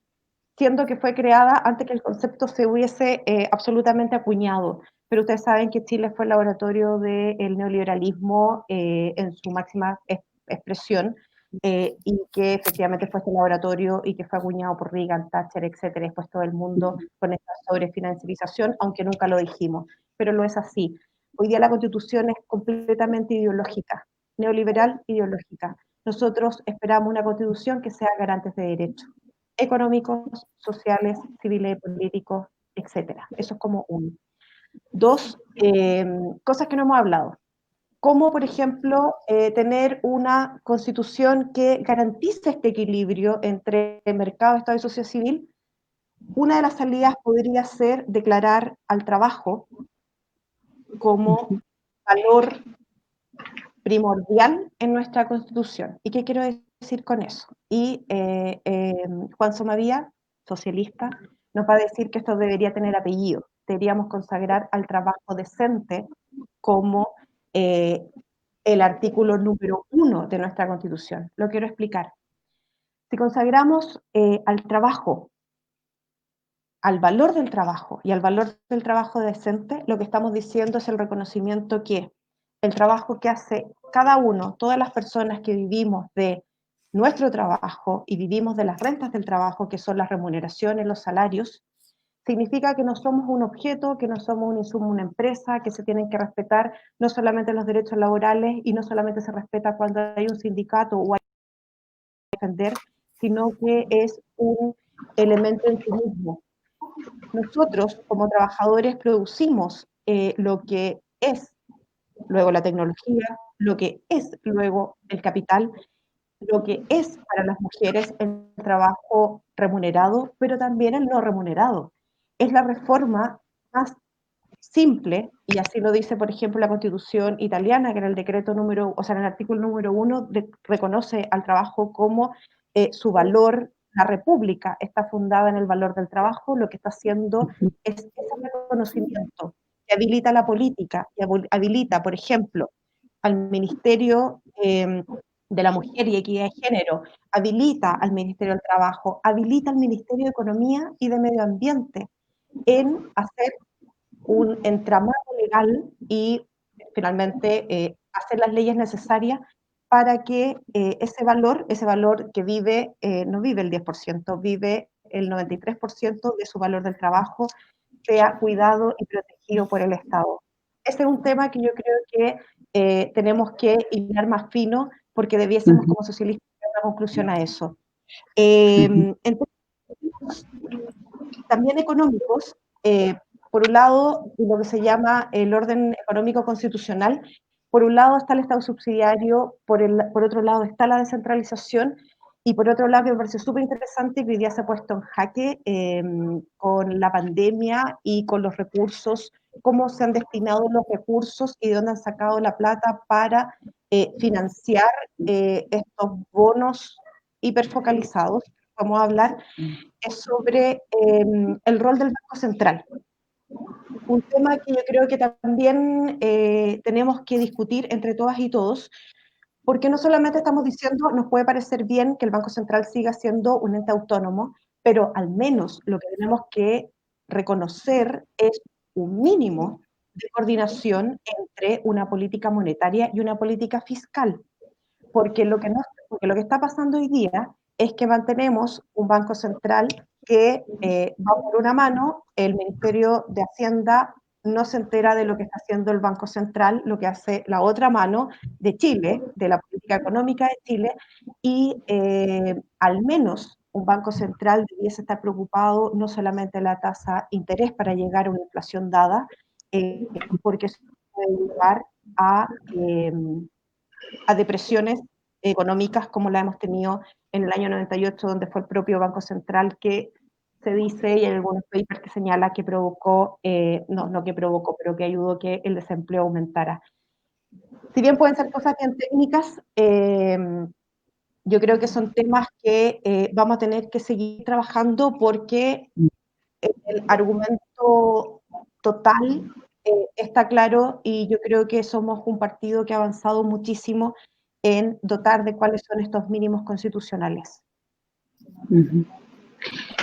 Speaker 3: siendo que fue creada antes que el concepto se hubiese absolutamente acuñado. Pero ustedes saben que Chile fue el laboratorio del neoliberalismo en su máxima expresión y que efectivamente fue este laboratorio y que fue acuñado por Reagan, Thatcher, etcétera, después todo el mundo con esta sobrefinanciarización, aunque nunca lo dijimos, pero lo es así. Hoy día la Constitución es completamente ideológica, neoliberal ideológica. Nosotros esperamos una Constitución que sea garante de derechos económicos, sociales, civiles, políticos, etcétera. Eso es como uno. Dos, cosas que no hemos hablado. Como, por ejemplo, tener una constitución que garantice este equilibrio entre mercado, Estado y sociedad civil. Una de las salidas podría ser declarar al trabajo como valor primordial en nuestra Constitución. ¿Y qué quiero decir con eso? Y Juan Somavía, socialista, nos va a decir que esto debería tener apellido. Deberíamos consagrar al trabajo decente como el artículo número 1 de nuestra Constitución. Lo quiero explicar. Si consagramos al trabajo, al valor del trabajo y al valor del trabajo decente, lo que estamos diciendo es el reconocimiento que el trabajo que hace cada uno, todas las personas que vivimos de nuestro trabajo y vivimos de las rentas del trabajo, que son las remuneraciones, los salarios, significa que no somos un objeto, que no somos un insumo, una empresa, que se tienen que respetar no solamente los derechos laborales y no solamente se respeta cuando hay un sindicato o hay que defender, sino que es un elemento en sí mismo. Nosotros, como trabajadores, producimos lo que es luego la tecnología, lo que es luego el capital, lo que es para las mujeres el trabajo remunerado, pero también el no remunerado. Es la reforma más simple, y así lo dice, por ejemplo, la Constitución italiana, que en el decreto número, o sea, en el artículo número 1 reconoce al trabajo como su valor. La República está fundada en el valor del trabajo, lo que está haciendo es ese reconocimiento, que habilita la política, y habilita, por ejemplo, al Ministerio de la Mujer y Equidad de Género, habilita al Ministerio del Trabajo, habilita al Ministerio de Economía y de Medio Ambiente en hacer un entramado legal y finalmente hacer las leyes necesarias para que ese valor que vive, no vive el 10%, vive el 93% de su valor del trabajo, sea cuidado y protegido por el Estado. Ese es un tema que yo creo que tenemos que hilar más fino porque debiésemos como socialistas llegar a una conclusión a eso. En términos también económicos, por un lado, lo que se llama el orden económico constitucional, por un lado está el Estado subsidiario, por otro lado está la descentralización, y por otro lado me parece súper interesante que hoy día se ha puesto en jaque con la pandemia y con los recursos, cómo se han destinado los recursos y de dónde han sacado la plata para financiar estos bonos hiperfocalizados, vamos a hablar, es sobre el rol del Banco Central. Un tema que yo creo que también tenemos que discutir entre todas y todos, porque no solamente estamos diciendo, nos puede parecer bien que el Banco Central siga siendo un ente autónomo, pero al menos lo que tenemos que reconocer es un mínimo de coordinación entre una política monetaria y una política fiscal. Porque lo que está pasando hoy día es que mantenemos un Banco Central que va por una mano, el Ministerio de Hacienda no se entera de lo que está haciendo el Banco Central, lo que hace la otra mano de Chile, de la política económica de Chile, y al menos un Banco Central debiese estar preocupado no solamente de la tasa de interés para llegar a una inflación dada, porque eso puede llevar a depresiones económicas como la hemos tenido en el año 98, donde fue el propio Banco Central que se dice, y hay algunos papers que señala que provocó, no que provocó, pero que ayudó que el desempleo aumentara. Si bien pueden ser cosas bien técnicas, yo creo que son temas que vamos a tener que seguir trabajando porque el argumento total está claro y yo creo que somos un partido que ha avanzado muchísimo en dotar de cuáles son estos mínimos constitucionales.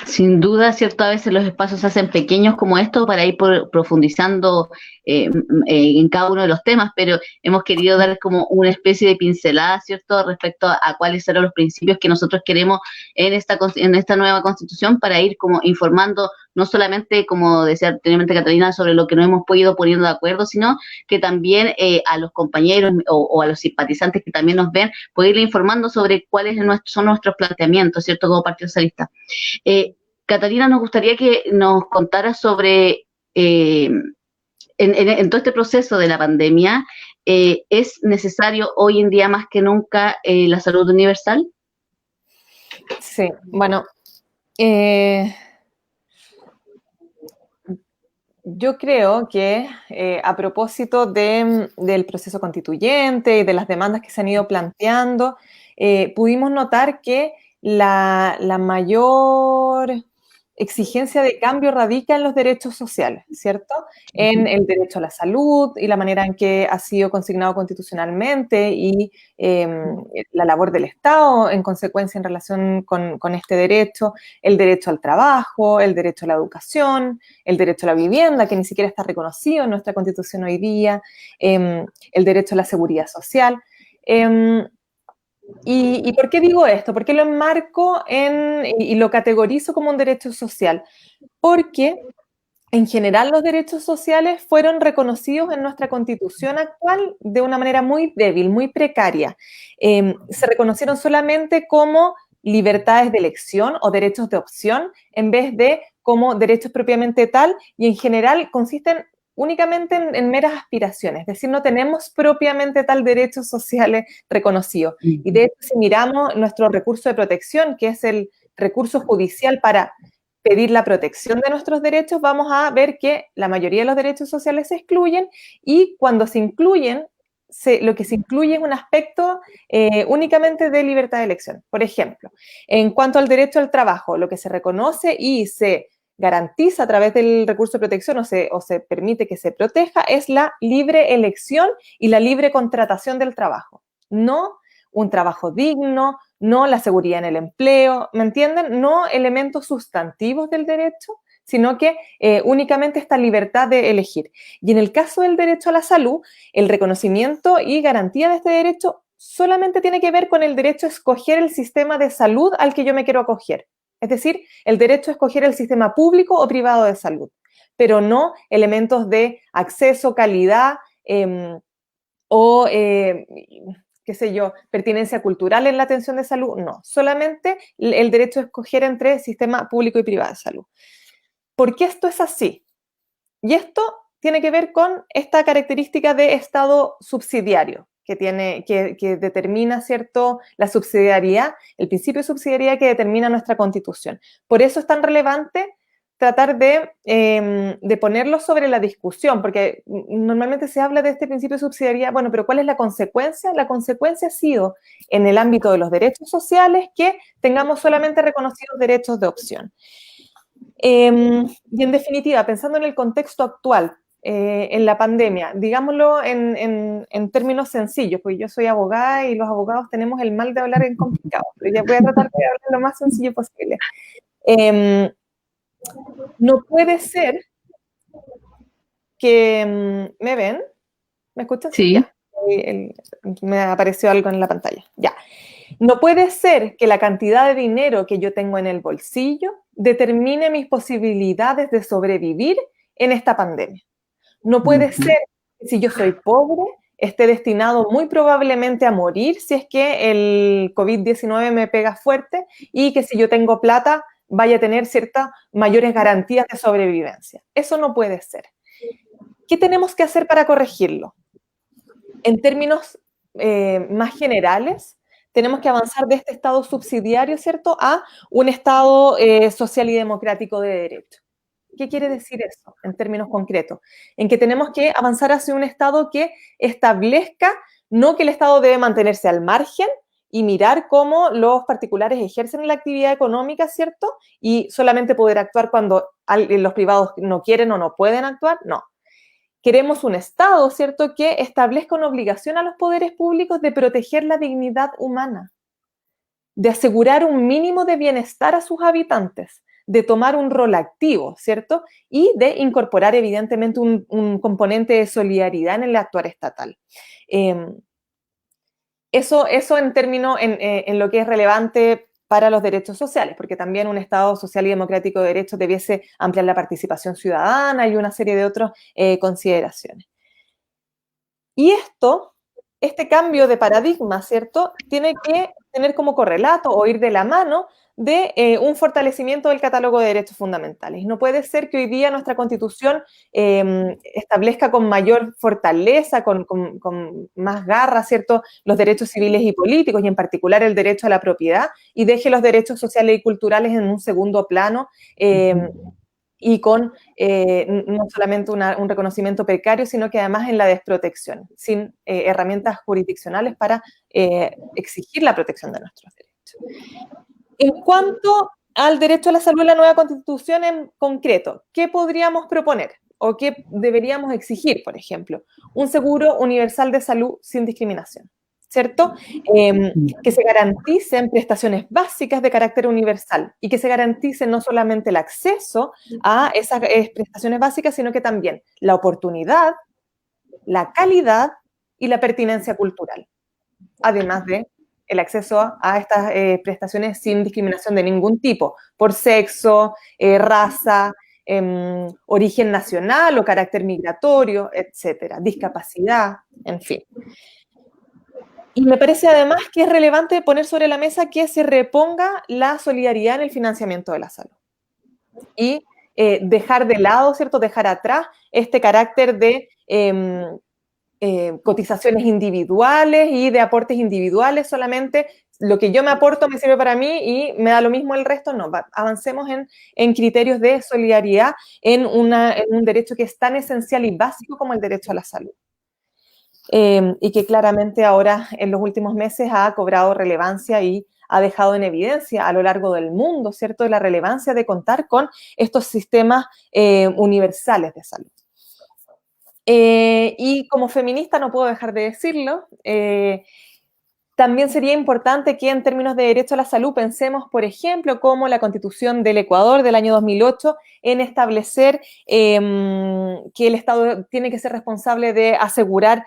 Speaker 1: Sin duda, ¿cierto? A veces los espacios se hacen pequeños como estos para ir profundizando en cada uno de los temas, pero hemos querido dar como una especie de pincelada, ¿cierto? Respecto a cuáles serán los principios que nosotros queremos en esta nueva Constitución para ir como informando, no solamente, como decía anteriormente Catalina, sobre lo que nos hemos podido poniendo de acuerdo, sino que también a los compañeros o a los simpatizantes que también nos ven, poder ir informando sobre cuáles son nuestros planteamientos, ¿cierto? Como Partido Socialista. Catalina, nos gustaría que nos contara sobre, en todo este proceso de la pandemia, ¿es necesario hoy en día más que nunca la salud universal?
Speaker 2: Sí, bueno, yo creo que a propósito del proceso constituyente y de las demandas que se han ido planteando, pudimos notar que la mayor exigencia de cambio radica en los derechos sociales, ¿cierto? En el derecho a la salud y la manera en que ha sido consignado constitucionalmente y la labor del Estado en consecuencia en relación con este derecho, el derecho al trabajo, el derecho a la educación, el derecho a la vivienda, que ni siquiera está reconocido en nuestra Constitución hoy día, el derecho a la seguridad social. ¿Y por qué digo esto? ¿Por qué lo enmarco y lo categorizo como un derecho social? Porque en general los derechos sociales fueron reconocidos en nuestra Constitución actual de una manera muy débil, muy precaria. Se reconocieron solamente como libertades de elección o derechos de opción en vez de como derechos propiamente tal, y en general consisten únicamente en meras aspiraciones, es decir, no tenemos propiamente tal derechos sociales reconocidos. Y de hecho, si miramos nuestro recurso de protección, que es el recurso judicial para pedir la protección de nuestros derechos, vamos a ver que la mayoría de los derechos sociales se excluyen, y cuando se incluyen, lo que se incluye es un aspecto únicamente de libertad de elección. Por ejemplo, en cuanto al derecho al trabajo, lo que se reconoce y se garantiza a través del recurso de protección o se permite que se proteja es la libre elección y la libre contratación del trabajo. No un trabajo digno, no la seguridad en el empleo, ¿me entienden? No elementos sustantivos del derecho, sino que únicamente esta libertad de elegir. Y en el caso del derecho a la salud, el reconocimiento y garantía de este derecho solamente tiene que ver con el derecho a escoger el sistema de salud al que yo me quiero acoger. Es decir, el derecho a escoger el sistema público o privado de salud, pero no elementos de acceso, calidad o, qué sé yo, pertinencia cultural en la atención de salud. No, solamente el derecho a escoger entre sistema público y privado de salud. ¿Por qué esto es así? Y esto tiene que ver con esta característica de Estado subsidiario que determina, ¿cierto?, la subsidiariedad, el principio de subsidiariedad que determina nuestra Constitución. Por eso es tan relevante tratar de ponerlo sobre la discusión, porque normalmente se habla de este principio de subsidiariedad, bueno, pero ¿cuál es la consecuencia? La consecuencia ha sido, en el ámbito de los derechos sociales, que tengamos solamente reconocidos derechos de opción. Y en definitiva, pensando en el contexto actual, en la pandemia, digámoslo en términos sencillos, porque yo soy abogada y los abogados tenemos el mal de hablar en complicado, pero ya voy a tratar de hablar lo más sencillo posible. No puede ser que... ¿Me ven? ¿Me escuchan?
Speaker 1: Sí.
Speaker 2: Ya. Me apareció algo en la pantalla. Ya. No puede ser que la cantidad de dinero que yo tengo en el bolsillo determine mis posibilidades de sobrevivir en esta pandemia. No puede ser que si yo soy pobre, esté destinado muy probablemente a morir si es que el COVID-19 me pega fuerte y que si yo tengo plata vaya a tener ciertas mayores garantías de sobrevivencia. Eso no puede ser. ¿Qué tenemos que hacer para corregirlo? En términos más generales, tenemos que avanzar de este Estado subsidiario, ¿cierto?, a un Estado social y democrático de derecho. ¿Qué quiere decir eso en términos concretos? En que tenemos que avanzar hacia un Estado que establezca, no que el Estado debe mantenerse al margen y mirar cómo los particulares ejercen la actividad económica, ¿cierto?, y solamente poder actuar cuando los privados no quieren o no pueden actuar. No. Queremos un Estado, ¿cierto?, que establezca una obligación a los poderes públicos de proteger la dignidad humana, de asegurar un mínimo de bienestar a sus habitantes, de tomar un rol activo, ¿cierto?, y de incorporar evidentemente un componente de solidaridad en el actuar estatal. Eso en términos, en lo que es relevante para los derechos sociales, porque también un Estado social y democrático de derechos debiese ampliar la participación ciudadana y una serie de otras consideraciones. Y este cambio de paradigma, ¿cierto?, tiene que tener como correlato o ir de la mano de un fortalecimiento del catálogo de derechos fundamentales. No puede ser que hoy día nuestra Constitución establezca con mayor fortaleza, con más garra, ¿cierto?, los derechos civiles y políticos, y en particular el derecho a la propiedad, y deje los derechos sociales y culturales en un segundo plano, y con no solamente un reconocimiento precario, sino que además en la desprotección, sin herramientas jurisdiccionales para exigir la protección de nuestros derechos. En cuanto al derecho a la salud en la nueva Constitución en concreto, ¿qué podríamos proponer o qué deberíamos exigir, por ejemplo? Un seguro universal de salud sin discriminación, ¿cierto? Que se garanticen prestaciones básicas de carácter universal y que se garantice no solamente el acceso a esas prestaciones básicas, sino que también la oportunidad, la calidad y la pertinencia cultural, además de el acceso a estas prestaciones sin discriminación de ningún tipo, por sexo, raza, origen nacional o carácter migratorio, etcétera, discapacidad, en fin. Y me parece además que es relevante poner sobre la mesa que se reponga la solidaridad en el financiamiento de la salud. Y dejar de lado, ¿cierto?, dejar atrás este carácter de cotizaciones individuales y de aportes individuales solamente. Lo que yo me aporto me sirve para mí y me da lo mismo el resto. No, avancemos en criterios de solidaridad en un derecho que es tan esencial y básico como el derecho a la salud. Y que claramente ahora en los últimos meses ha cobrado relevancia y ha dejado en evidencia a lo largo del mundo, ¿cierto?, la relevancia de contar con estos sistemas universales de salud. Y como feminista no puedo dejar de decirlo, también sería importante que en términos de derecho a la salud pensemos, por ejemplo, como la Constitución del Ecuador del año 2008, en establecer que el Estado tiene que ser responsable de asegurar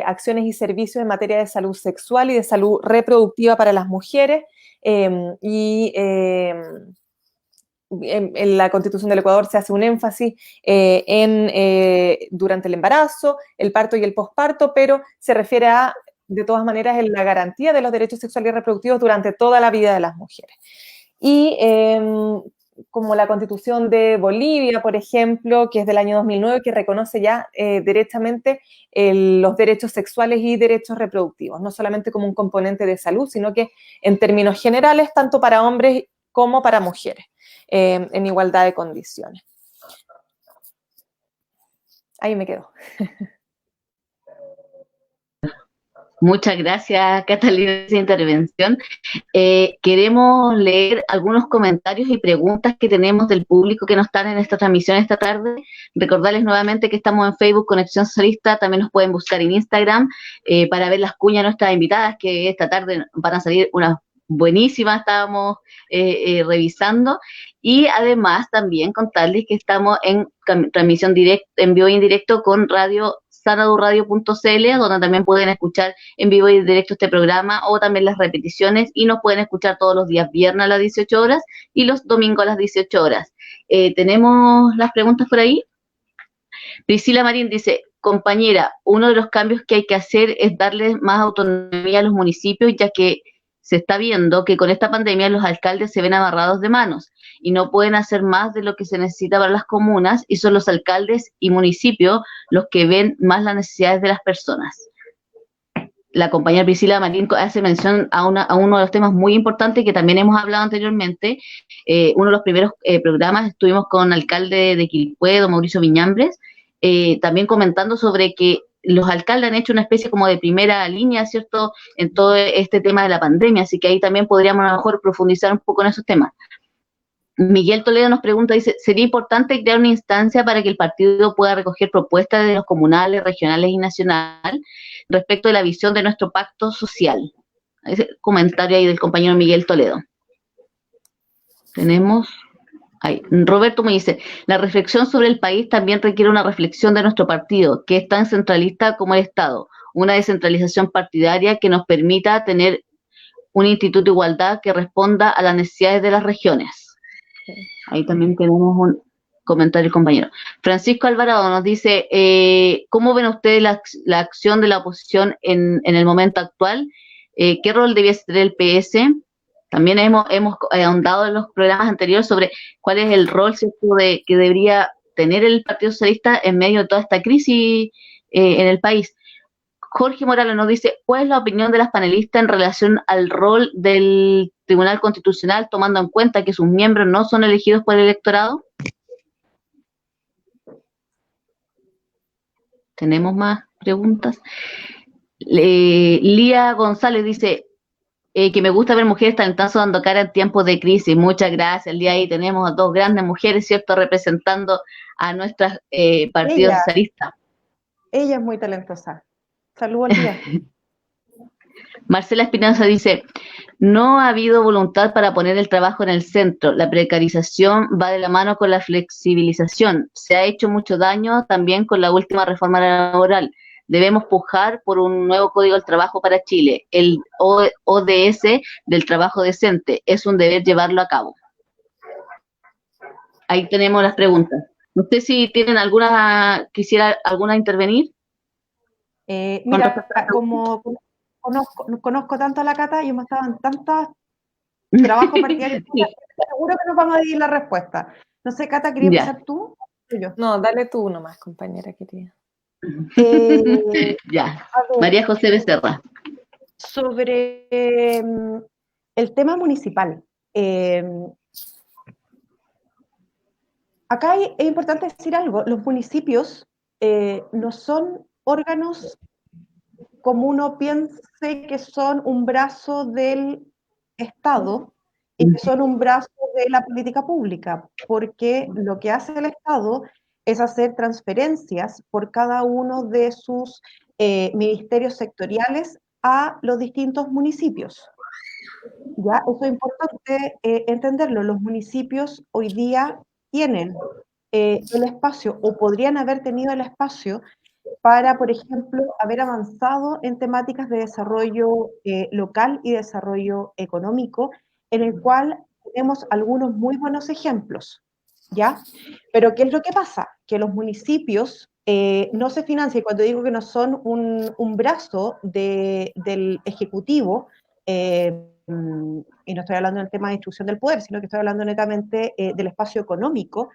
Speaker 2: acciones y servicios en materia de salud sexual y de salud reproductiva para las mujeres. En la Constitución del Ecuador se hace un énfasis durante el embarazo, el parto y el posparto, pero se refiere a, de todas maneras, en la garantía de los derechos sexuales y reproductivos durante toda la vida de las mujeres. Y como la Constitución de Bolivia, por ejemplo, que es del año 2009, que reconoce ya derechamente los derechos sexuales y derechos reproductivos, no solamente como un componente de salud, sino que en términos generales, tanto para hombres como para mujeres, en igualdad de condiciones. Ahí me quedo.
Speaker 1: Muchas gracias, Catalina, por esa intervención. Queremos leer algunos comentarios y preguntas que tenemos del público que nos están en esta transmisión esta tarde. Recordarles nuevamente que estamos en Facebook Conexión Socialista, también nos pueden buscar en Instagram para ver las cuñas de nuestras invitadas, que esta tarde van a salir unas buenísimas, estábamos revisando. Y además también contarles que estamos en transmisión directa, en vivo y en directo con Radio sanadurradio.cl, donde también pueden escuchar en vivo y en directo este programa o también las repeticiones, y nos pueden escuchar todos los días viernes a las 18 horas y los domingos a las 18 horas. ¿Tenemos las preguntas por ahí? Priscila Marín dice: compañera, uno de los cambios que hay que hacer es darle más autonomía a los municipios, ya que se está viendo que con esta pandemia los alcaldes se ven amarrados de manos y no pueden hacer más de lo que se necesita para las comunas, y son los alcaldes y municipios los que ven más las necesidades de las personas. La compañera Priscila Marín hace mención a uno de los temas muy importantes que también hemos hablado anteriormente. Uno de los primeros programas estuvimos con el alcalde de Quilpué, don Mauricio Viñambres, también comentando sobre que los alcaldes han hecho una especie como de primera línea, ¿cierto?, en todo este tema de la pandemia, así que ahí también podríamos a lo mejor profundizar un poco en esos temas. Miguel Toledo nos pregunta, dice: ¿sería importante crear una instancia para que el partido pueda recoger propuestas de los comunales, regionales y nacional respecto de la visión de nuestro pacto social? Ese comentario ahí del compañero Miguel Toledo. Tenemos ahí. Roberto me dice: la reflexión sobre el país también requiere una reflexión de nuestro partido, que es tan centralista como el Estado, una descentralización partidaria que nos permita tener un instituto de igualdad que responda a las necesidades de las regiones. Ahí también tenemos un comentario, compañero. Francisco Alvarado nos dice: ¿cómo ven ustedes la acción de la oposición en el momento actual? ¿Qué rol debía tener el PS? También hemos ahondado en los programas anteriores sobre cuál es el rol, ¿cierto?, que debería tener el Partido Socialista en medio de toda esta crisis en el país. Jorge Morales nos dice: ¿cuál es la opinión de las panelistas en relación al rol del Tribunal Constitucional, tomando en cuenta que sus miembros no son elegidos por el electorado? ¿Tenemos más preguntas? Lía González dice que me gusta ver mujeres talentosas dando cara en tiempos de crisis. Muchas gracias, Lía. Ahí tenemos a dos grandes mujeres, ¿cierto?, representando a nuestras partidos socialistas.
Speaker 3: Ella es muy talentosa. Saludos al día.
Speaker 1: Marcela Espinosa dice: no ha habido voluntad para poner el trabajo en el centro. La precarización va de la mano con la flexibilización. Se ha hecho mucho daño también con la última reforma laboral. Debemos pujar por un nuevo Código del Trabajo para Chile. El ODS del trabajo decente. Es un deber llevarlo a cabo. Ahí tenemos las preguntas. No sé si tienen quisiera alguna intervenir.
Speaker 3: Mira, como conozco tanto a la Cata y hemos estado en tantos trabajos partidarios, seguro que nos vamos a decir la respuesta. No sé, Cata, ¿querías empezar tú o yo?
Speaker 2: No, dale tú nomás, compañera querida.
Speaker 1: Ya, María José Becerra.
Speaker 3: Sobre el tema municipal. Acá es importante decir algo. Los municipios no son órganos como uno piense que son un brazo del Estado y que son un brazo de la política pública, porque lo que hace el Estado es hacer transferencias por cada uno de sus ministerios sectoriales a los distintos municipios. ¿Ya? Eso es importante entenderlo. Los municipios hoy día tienen el espacio o podrían haber tenido el espacio para, por ejemplo, haber avanzado en temáticas de desarrollo local y desarrollo económico, en el cual tenemos algunos muy buenos ejemplos, ¿ya? Pero ¿qué es lo que pasa? Que los municipios no se financian, y cuando digo que no son un brazo del Ejecutivo, y no estoy hablando del tema de distribución del poder, sino que estoy hablando netamente del espacio económico,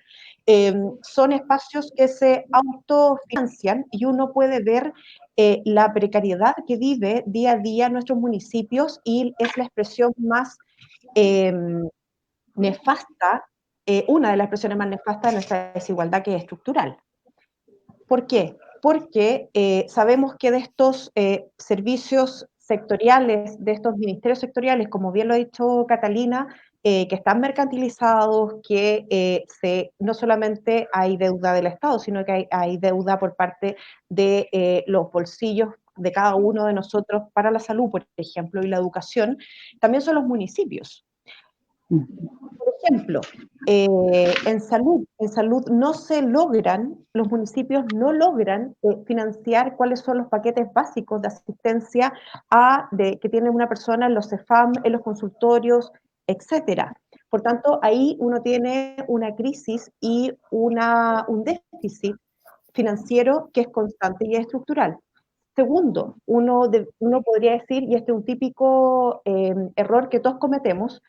Speaker 3: son espacios que se autofinancian y uno puede ver la precariedad que vive día a día nuestros municipios y es la expresión más eh, nefasta, una de las expresiones más nefastas de nuestra desigualdad que es estructural. ¿Por qué? Porque sabemos que de estos servicios sectoriales, de estos ministerios sectoriales, como bien lo ha dicho Catalina, que están mercantilizados, que no solamente hay deuda del Estado, sino que hay deuda por parte de los bolsillos de cada uno de nosotros para la salud, por ejemplo, y la educación, también son los municipios. Por ejemplo, en salud no se logran, los municipios no logran financiar cuáles son los paquetes básicos de asistencia que tiene una persona en los CEFAM, en los consultorios, etcétera. Por tanto, ahí uno tiene una crisis y un déficit financiero que es constante y es estructural. Segundo, uno podría decir, y este es un típico error que todos cometemos,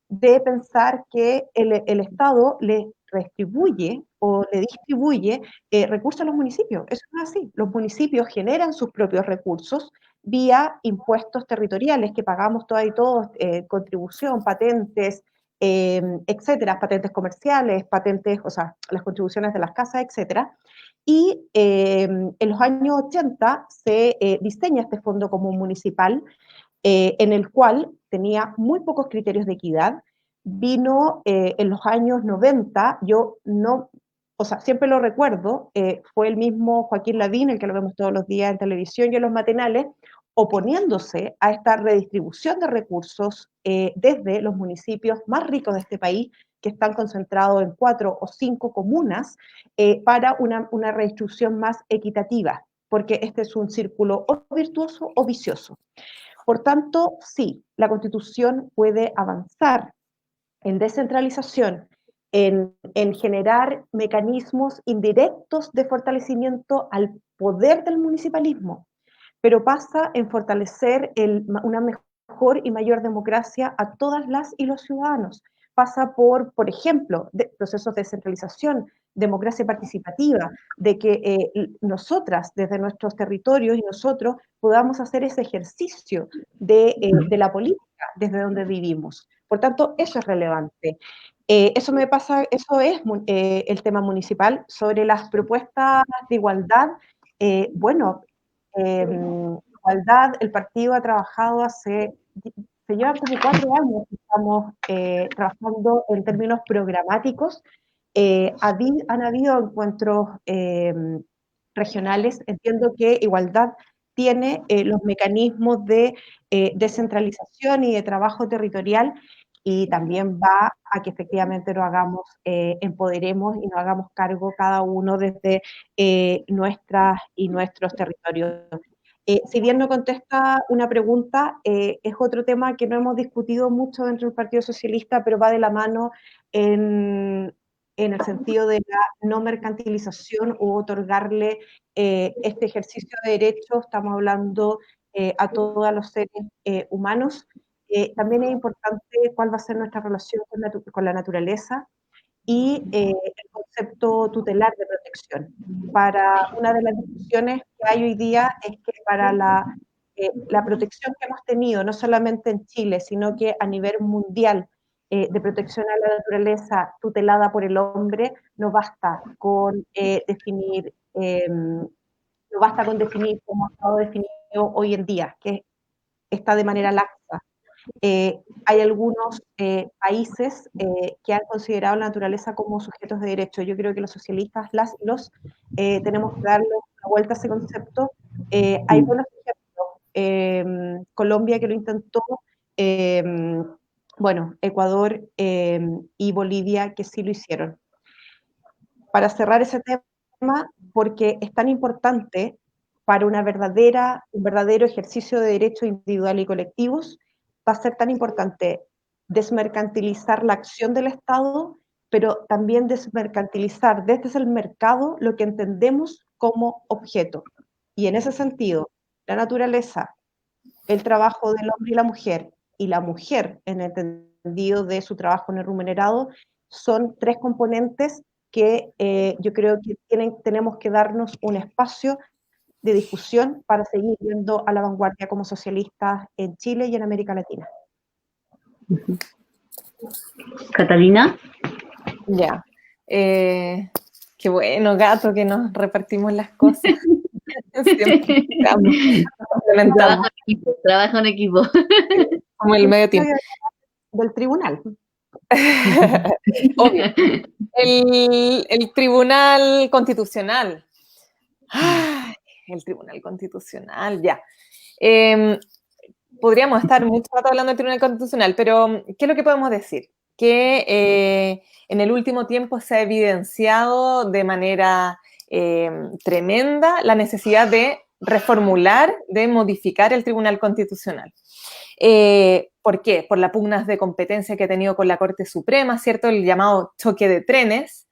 Speaker 3: de pensar que el Estado le redistribuye o le distribuye recursos a los municipios. Eso no es así. Los municipios generan sus propios recursos vía impuestos territoriales que pagamos todas y todos, contribución, patentes, etcétera, patentes comerciales, patentes, o sea, las contribuciones de las casas, etcétera. Y en los años 80 se diseña este fondo común municipal en el cual tenía muy pocos criterios de equidad. Vino en los años 90, yo no, o sea, siempre lo recuerdo, fue el mismo Joaquín Lavín, el que lo vemos todos los días en televisión y en los matinales, oponiéndose a esta redistribución de recursos desde los municipios más ricos de este país, que están concentrados en 4 o 5 comunas, para una redistribución más equitativa, porque este es un círculo o virtuoso o vicioso. Por tanto, sí, la Constitución puede avanzar en descentralización, en generar mecanismos indirectos de fortalecimiento al poder del municipalismo, pero pasa en fortalecer una mejor y mayor democracia a todas las y los ciudadanos. Pasa por ejemplo, procesos de descentralización, democracia participativa, de que nosotras, desde nuestros territorios y nosotros, podamos hacer ese ejercicio de la política desde donde vivimos. Por tanto, eso es relevante. Eso es el tema municipal. Sobre las propuestas de igualdad, bueno, igualdad, el partido ha trabajado se llevan como 4 años que estamos trabajando en términos programáticos. Han habido encuentros regionales. Entiendo que igualdad tiene los mecanismos de descentralización y de trabajo territorial y también va a que efectivamente lo hagamos, empoderemos y nos hagamos cargo cada uno desde nuestras y nuestros territorios. Si bien no contesta una pregunta, es otro tema que no hemos discutido mucho dentro del Partido Socialista, pero va de la mano en el sentido de la no mercantilización u otorgarle este ejercicio de derechos, estamos hablando a todos los seres humanos. También es importante cuál va a ser nuestra relación con la naturaleza y el concepto tutelar de protección. Para una de las discusiones que hay hoy día es que para la protección que hemos tenido, no solamente en Chile, sino que a nivel mundial, de protección a la naturaleza tutelada por el hombre, no basta con definir, no basta con definir como ha estado definido hoy en día, que está de manera laxa. Hay algunos países que han considerado la naturaleza como sujetos de derecho. Yo creo que los socialistas, las y los, tenemos que darle una vuelta a ese concepto. Hay buenos ejemplos. Colombia que lo intentó, bueno, Ecuador y Bolivia que sí lo hicieron. Para cerrar ese tema, porque es tan importante para un verdadero ejercicio de derechos individuales y colectivos, va a ser tan importante desmercantilizar la acción del Estado, pero también desmercantilizar desde el mercado lo que entendemos como objeto. Y en ese sentido, la naturaleza, el trabajo del hombre y la mujer en el entendido de su trabajo no remunerado, son tres componentes que yo creo que tenemos que darnos un espacio de discusión para seguir yendo a la vanguardia como socialistas en Chile y en América Latina.
Speaker 1: Catalina.
Speaker 2: Ya. Qué bueno, gato, que nos repartimos las cosas. Siempre
Speaker 1: Trabajo en equipo.
Speaker 2: Como el medio tiempo.
Speaker 3: Del tribunal.
Speaker 2: Obvio. El Tribunal Constitucional. Ay, el Tribunal Constitucional, ya. Podríamos estar mucho rato hablando del Tribunal Constitucional, pero ¿qué es lo que podemos decir? Que en el último tiempo se ha evidenciado de manera tremenda la necesidad de reformular, de modificar el Tribunal Constitucional. ¿Por qué? Por las pugnas de competencia que ha tenido con la Corte Suprema, ¿cierto? El llamado choque de trenes,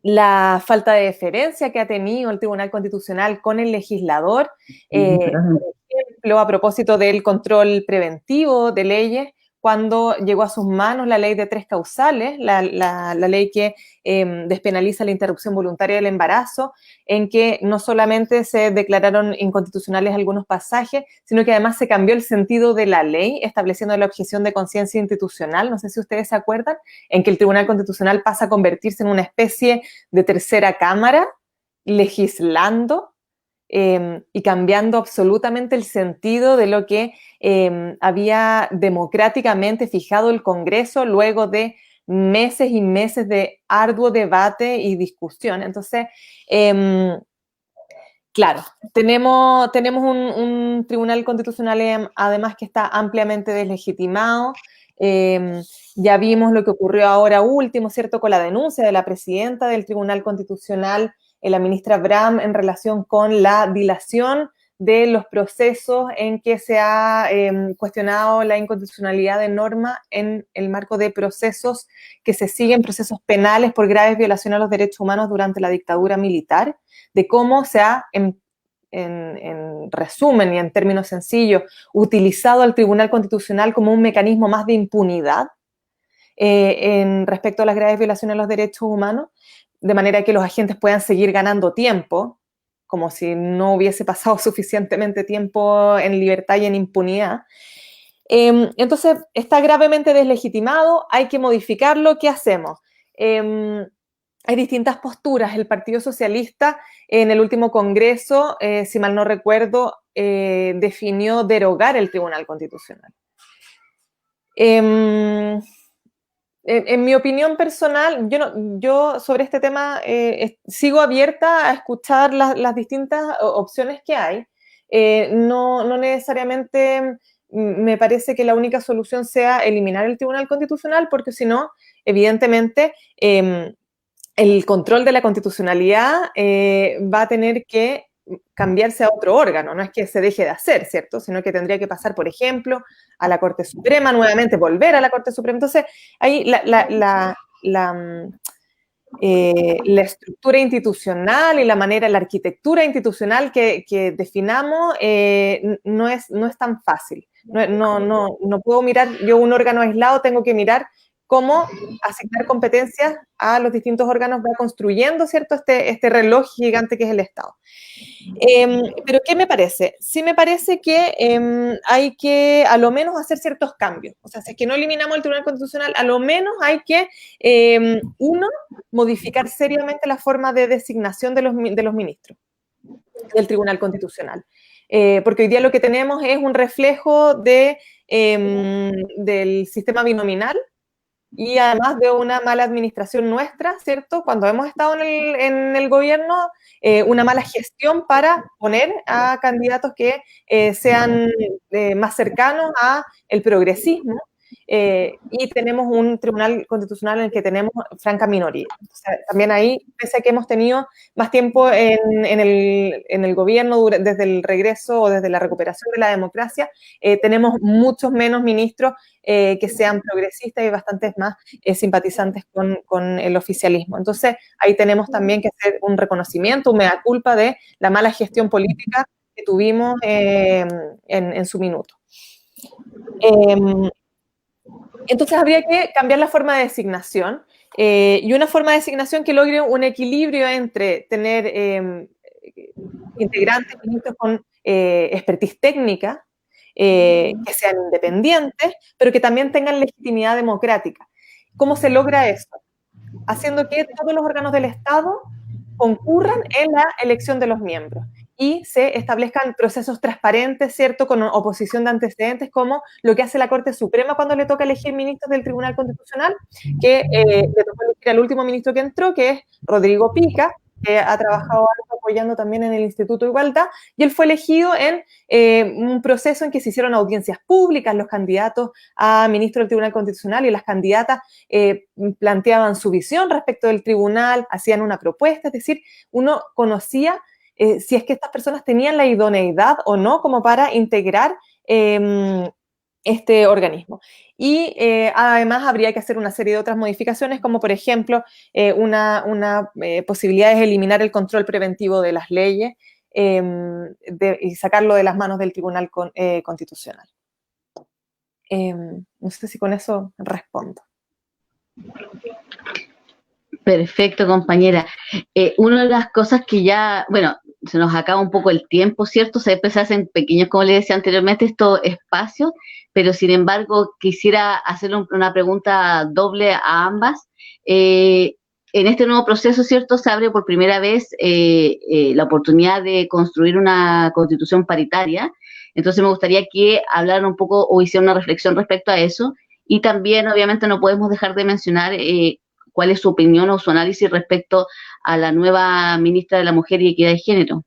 Speaker 2: la falta de deferencia que ha tenido el Tribunal Constitucional con el legislador, por ejemplo, a propósito del control preventivo de leyes, cuando llegó a sus manos la ley de 3 causales, la ley que despenaliza la interrupción voluntaria del embarazo, en que no solamente se declararon inconstitucionales algunos pasajes, sino que además se cambió el sentido de la ley, estableciendo la objeción de conciencia institucional, no sé si ustedes se acuerdan, en que el Tribunal Constitucional pasa a convertirse en una especie de tercera cámara, legislando, y cambiando absolutamente el sentido de lo que había democráticamente fijado el Congreso luego de meses y meses de arduo debate y discusión. Entonces, claro, tenemos un Tribunal Constitucional además que está ampliamente deslegitimado. Ya vimos lo que ocurrió ahora último, ¿cierto?, con la denuncia de la presidenta del Tribunal Constitucional, la ministra Bram, en relación con la dilación de los procesos en que se ha cuestionado la inconstitucionalidad de norma en el marco de procesos que se siguen, procesos penales por graves violaciones a los derechos humanos durante la dictadura militar, de cómo se ha, en resumen y en términos sencillos, utilizado al Tribunal Constitucional como un mecanismo más de impunidad en respecto a las graves violaciones a los derechos humanos, de manera que los agentes puedan seguir ganando tiempo, como si no hubiese pasado suficientemente tiempo en libertad y en impunidad. Entonces, está gravemente deslegitimado, hay que modificarlo. ¿Qué hacemos? Hay distintas posturas. El Partido Socialista en el último Congreso, si mal no recuerdo, definió derogar el Tribunal Constitucional. En mi opinión personal, yo sobre este tema sigo abierta a escuchar las distintas opciones que hay. No necesariamente me parece que la única solución sea eliminar el Tribunal Constitucional, porque si no, evidentemente, el control de la constitucionalidad va a tener que cambiarse a otro órgano, no es que se deje de hacer, ¿cierto? Sino que tendría que pasar, por ejemplo, a la Corte Suprema, nuevamente volver a la Corte Suprema. Entonces, ahí la estructura institucional y la arquitectura institucional que definamos no es tan fácil. No puedo mirar yo un órgano aislado, tengo que mirar cómo asignar competencias a los distintos órganos va construyendo, ¿cierto?, este reloj gigante que es el Estado. Pero ¿qué me parece? Sí me parece que hay que a lo menos hacer ciertos cambios. O sea, si es que no eliminamos el Tribunal Constitucional, a lo menos hay que, modificar seriamente la forma de designación de los ministros del Tribunal Constitucional. porque hoy día lo que tenemos es un reflejo del sistema binominal y además de una mala administración nuestra, ¿cierto? Cuando hemos estado en el gobierno, una mala gestión para poner a candidatos que sean más cercanos a el progresismo, y tenemos un tribunal constitucional en el que tenemos franca minoría. O sea, también ahí, pese a que hemos tenido más tiempo en el gobierno desde el regreso o desde la recuperación de la democracia, tenemos muchos menos ministros que sean progresistas y bastantes más simpatizantes con el oficialismo. Entonces, ahí tenemos también que hacer un reconocimiento, un mea culpa de la mala gestión política que tuvimos en su minuto. Entonces, habría que cambiar la forma de designación, y una forma de designación que logre un equilibrio entre tener integrantes, ministros con expertise técnica, que sean independientes, pero que también tengan legitimidad democrática. ¿Cómo se logra eso? Haciendo que todos los órganos del Estado concurran en la elección de los miembros y se establezcan procesos transparentes, ¿cierto?, con oposición de antecedentes, como lo que hace la Corte Suprema cuando le toca elegir ministros del Tribunal Constitucional, que le tocó elegir al último ministro que entró, que es Rodrigo Pica, que ha trabajado algo apoyando también en el Instituto de Igualdad, y él fue elegido en un proceso en que se hicieron audiencias públicas, los candidatos a ministro del Tribunal Constitucional y las candidatas planteaban su visión respecto del tribunal, hacían una propuesta, es decir, uno conocía si es que estas personas tenían la idoneidad o no como para integrar este organismo. Y además habría que hacer una serie de otras modificaciones, como por ejemplo una posibilidad es eliminar el control preventivo de las leyes y sacarlo de las manos del Tribunal Constitucional. No sé si con eso respondo.
Speaker 1: Perfecto, compañera. Una de las cosas que ya, bueno, se nos acaba un poco el tiempo, ¿cierto? Siempre se hacen pequeños, como le decía anteriormente, estos espacios, pero sin embargo quisiera hacerle una pregunta doble a ambas. En este nuevo proceso, ¿cierto? Se abre por primera vez la oportunidad de construir una constitución paritaria. Entonces me gustaría que hablaran un poco o hicieran una reflexión respecto a eso. Y también, obviamente, no podemos dejar de mencionar cuál es su opinión o su análisis respecto a la nueva ministra de la Mujer y Equidad de Género.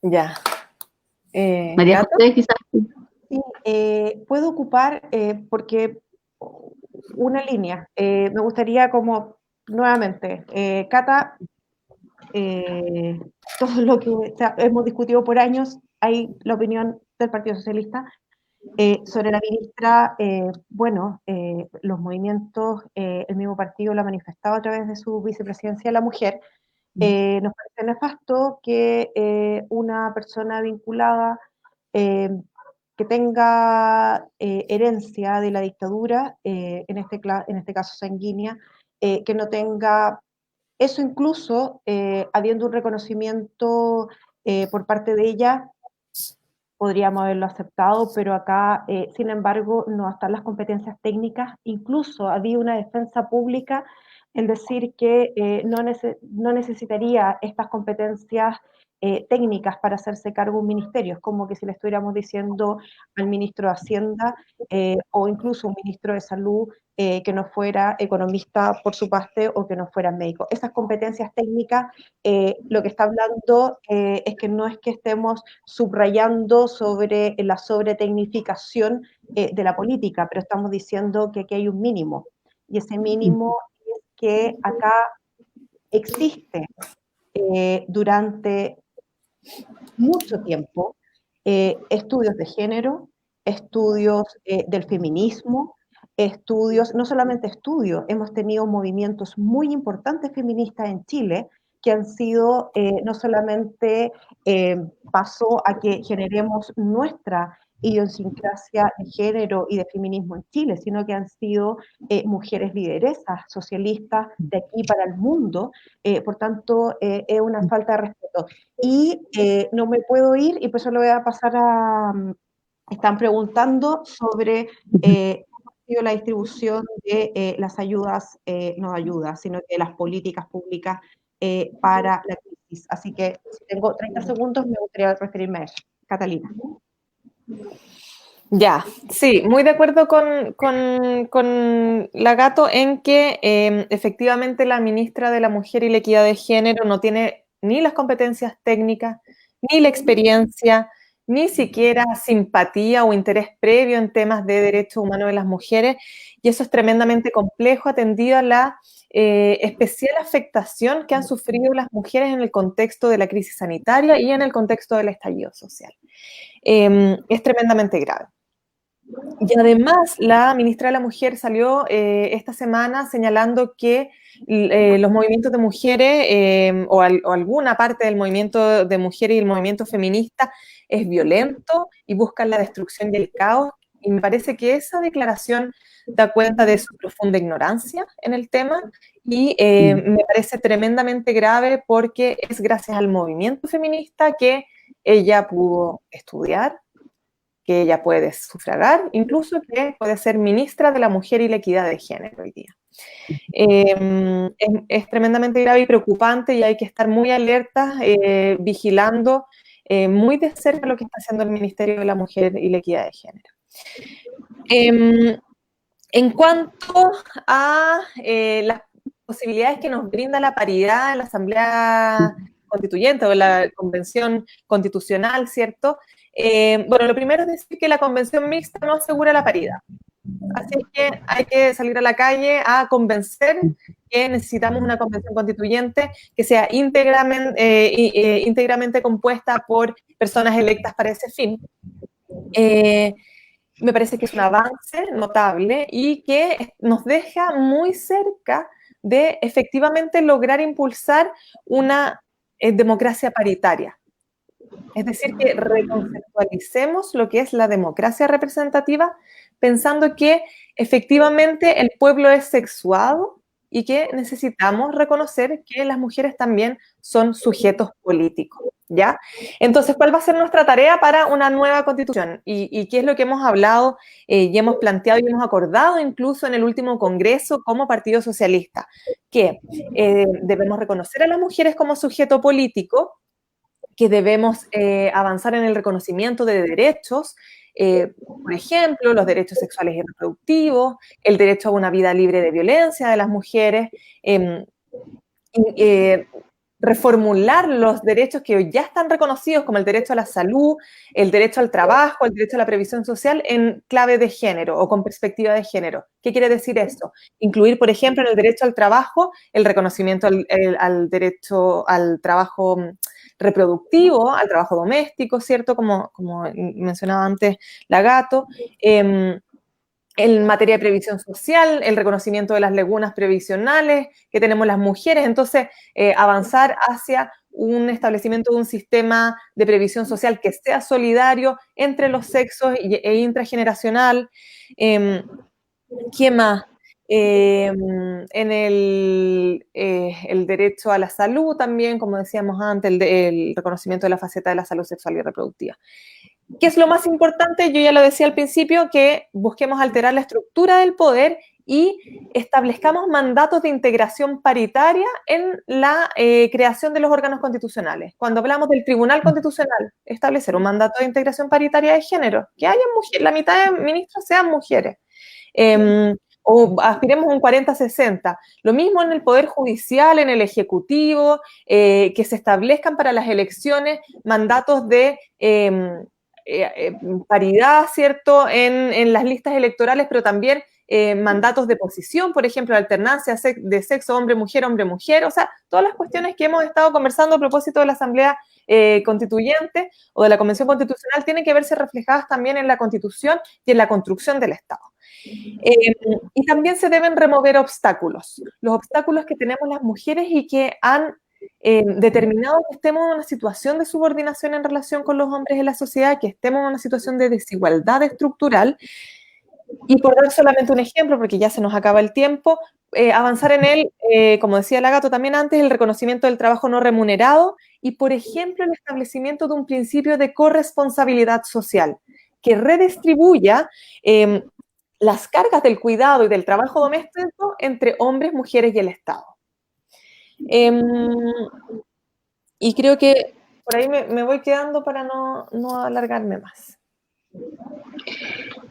Speaker 2: Ya.
Speaker 1: María José, quizás.
Speaker 3: Sí, puedo ocupar, porque una línea, me gustaría como, nuevamente, Cata, todo lo que hemos discutido por años, hay la opinión del Partido Socialista. Sobre la ministra, bueno, los movimientos, el mismo partido lo ha manifestado a través de su vicepresidencia de la mujer. Nos parece nefasto que una persona vinculada que tenga herencia de la dictadura, en este caso sanguínea, que no tenga eso, incluso habiendo un reconocimiento por parte de ella, podríamos haberlo aceptado, pero acá, sin embargo, no están las competencias técnicas. Incluso había una defensa pública en decir que no necesitaría estas competencias técnicas para hacerse cargo de un ministerio. Es como que si le estuviéramos diciendo al ministro de Hacienda o incluso un ministro de Salud que no fuera economista por su parte o que no fuera médico. Esas competencias técnicas, lo que está hablando es que no es que estemos subrayando sobre la sobretecnificación de la política, pero estamos diciendo que aquí hay un mínimo, y ese mínimo es que acá existe durante mucho tiempo estudios de género, estudios del feminismo, estudios, no solamente estudios, hemos tenido movimientos muy importantes feministas en Chile que han sido no solamente paso a que generemos nuestra idiosincrasia de género y de feminismo en Chile, sino que han sido mujeres lideresas socialistas de aquí para el mundo. Por tanto, es una falta de respeto. Y no me puedo ir, y por eso lo voy a pasar a... Están preguntando sobre la distribución de las ayudas, no ayudas, sino que las políticas públicas para la crisis. análisis. Así que si tengo 30 segundos, me gustaría referirme a eso. Catalina.
Speaker 2: Ya, sí, muy de acuerdo con la Gato en que efectivamente la ministra de la Mujer y la Equidad de Género no tiene ni las competencias técnicas, ni la experiencia, ni siquiera simpatía o interés previo en temas de derechos humanos de las mujeres, y eso es tremendamente complejo atendido a la especial afectación que han sufrido las mujeres en el contexto de la crisis sanitaria y en el contexto del estallido social. Es tremendamente grave. Y además, la ministra de la Mujer salió esta semana señalando que los movimientos de mujeres o alguna parte del movimiento de mujeres y el movimiento feminista es violento y buscan la destrucción y el caos. Y me parece que esa declaración da cuenta de su profunda ignorancia en el tema y me parece tremendamente grave porque es gracias al movimiento feminista que ella pudo estudiar, que ella puede sufragar, incluso que puede ser ministra de la Mujer y la Equidad de Género hoy día. Es tremendamente grave y preocupante y hay que estar muy alertas, vigilando muy de cerca lo que está haciendo el Ministerio de la Mujer y la Equidad de Género. En cuanto a las posibilidades que nos brinda la paridad en la Asamblea Constituyente o la Convención Constitucional, ¿cierto? Bueno, lo primero es decir que la Convención Mixta no asegura la paridad. Así es que hay que salir a la calle a convencer que necesitamos una convención constituyente que sea íntegramente compuesta por personas electas para ese fin. Me parece que es un avance notable y que nos deja muy cerca de efectivamente lograr impulsar una democracia paritaria. Es decir, que reconceptualicemos lo que es la democracia representativa, pensando que efectivamente el pueblo es sexuado y que necesitamos reconocer que las mujeres también son sujetos políticos, ¿ya? Entonces, ¿cuál va a ser nuestra tarea para una nueva constitución? ¿Y qué es lo que hemos hablado y hemos planteado y hemos acordado incluso en el último congreso como Partido Socialista? Que debemos reconocer a las mujeres como sujeto político, que debemos avanzar en el reconocimiento de derechos, por ejemplo, los derechos sexuales y reproductivos, el derecho a una vida libre de violencia de las mujeres, reformular los derechos que hoy ya están reconocidos, como el derecho a la salud, el derecho al trabajo, el derecho a la previsión social, en clave de género o con perspectiva de género. ¿Qué quiere decir esto? Incluir, por ejemplo, en el derecho al trabajo, el reconocimiento al derecho al trabajo reproductivo, al trabajo doméstico, ¿cierto? Como mencionaba antes la Gato. En materia de previsión social, el reconocimiento de las lagunas previsionales que tenemos las mujeres. Entonces, avanzar hacia un establecimiento de un sistema de previsión social que sea solidario entre los sexos e intrageneracional. ¿Qué más? En el derecho a la salud también, como decíamos antes, el reconocimiento de la faceta de la salud sexual y reproductiva. ¿Qué es lo más importante? Yo ya lo decía al principio, que busquemos alterar la estructura del poder y establezcamos mandatos de integración paritaria en la creación de los órganos constitucionales. Cuando hablamos del Tribunal Constitucional, establecer un mandato de integración paritaria de género, que haya mujeres, la mitad de ministros sean mujeres. O aspiremos a un 40-60. Lo mismo en el Poder Judicial, en el Ejecutivo, que se establezcan para las elecciones mandatos de paridad, ¿cierto?, en las listas electorales, pero también mandatos de posición, por ejemplo, alternancia de sexo hombre-mujer, hombre-mujer, o sea, todas las cuestiones que hemos estado conversando a propósito de la Asamblea Constituyente o de la Convención Constitucional tienen que verse reflejadas también en la Constitución y en la construcción del Estado. Y también se deben remover obstáculos, los obstáculos que tenemos las mujeres y que han determinado que estemos en una situación de subordinación en relación con los hombres en la sociedad, que estemos en una situación de desigualdad estructural. Y por dar solamente un ejemplo, porque ya se nos acaba el tiempo, avanzar en él, como decía la Gato también antes, el reconocimiento del trabajo no remunerado y, por ejemplo, el establecimiento de un principio de corresponsabilidad social que redistribuya las cargas del cuidado y del trabajo doméstico entre hombres, mujeres y el Estado. Y creo que por ahí me voy quedando para no alargarme más.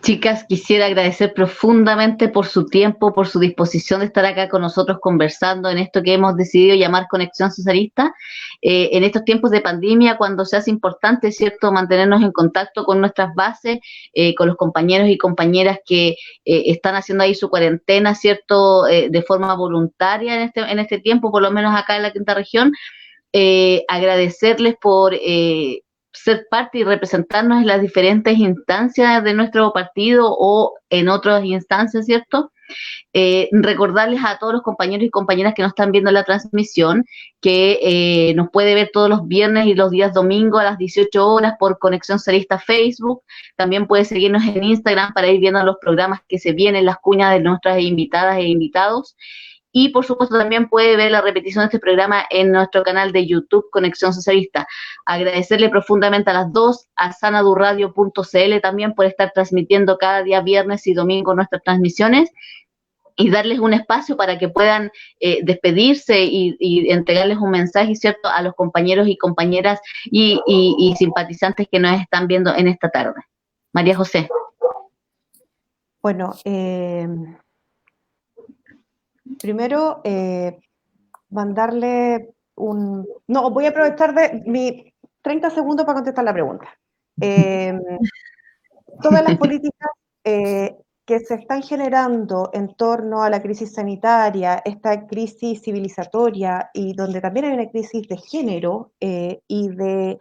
Speaker 1: Chicas, quisiera agradecer profundamente por su tiempo, por su disposición de estar acá con nosotros conversando en esto que hemos decidido llamar Conexión Socialista. En estos tiempos de pandemia, cuando se hace importante, ¿cierto?, mantenernos en contacto con nuestras bases, con los compañeros y compañeras que están haciendo ahí su cuarentena, ¿cierto?, de forma voluntaria en este tiempo, por lo menos acá en la quinta región. Agradecerles por ser parte y representarnos en las diferentes instancias de nuestro partido o en otras instancias, ¿cierto? Recordarles a todos los compañeros y compañeras que nos están viendo la transmisión que nos puede ver todos los viernes y los días domingo a las 18 horas por Conexión Socialista Facebook. También puede seguirnos en Instagram para ir viendo los programas que se vienen, las cuñas de nuestras invitadas e invitados. Y por supuesto también puede ver la repetición de este programa en nuestro canal de YouTube Conexión Socialista. Agradecerle profundamente a las dos, a sanadurradio.cl también por estar transmitiendo cada día viernes y domingo nuestras transmisiones y darles un espacio para que puedan despedirse y entregarles un mensaje, ¿cierto?, a los compañeros y compañeras y simpatizantes que nos están viendo en esta tarde. María José.
Speaker 3: Bueno, primero, mandarle un... No, voy a aprovechar de mi 30 segundos para contestar la pregunta. Todas las políticas que se están generando en torno a la crisis sanitaria, esta crisis civilizatoria y donde también hay una crisis de género y de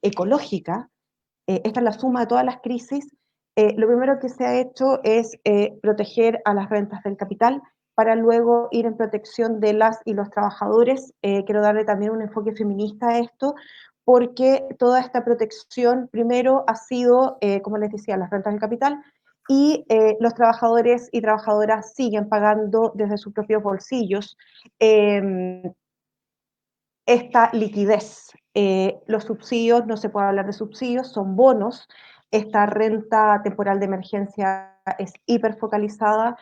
Speaker 3: ecológica, esta es la suma de todas las crisis. Lo primero que se ha hecho es proteger a las rentas del capital para luego ir en protección de las y los trabajadores. Quiero darle también un enfoque feminista a esto, porque toda esta protección primero ha sido, como les decía, las rentas del capital, y los trabajadores y trabajadoras siguen pagando desde sus propios bolsillos esta liquidez. Los subsidios, no se puede hablar de subsidios, son bonos. Esta renta temporal de emergencia es hiperfocalizada,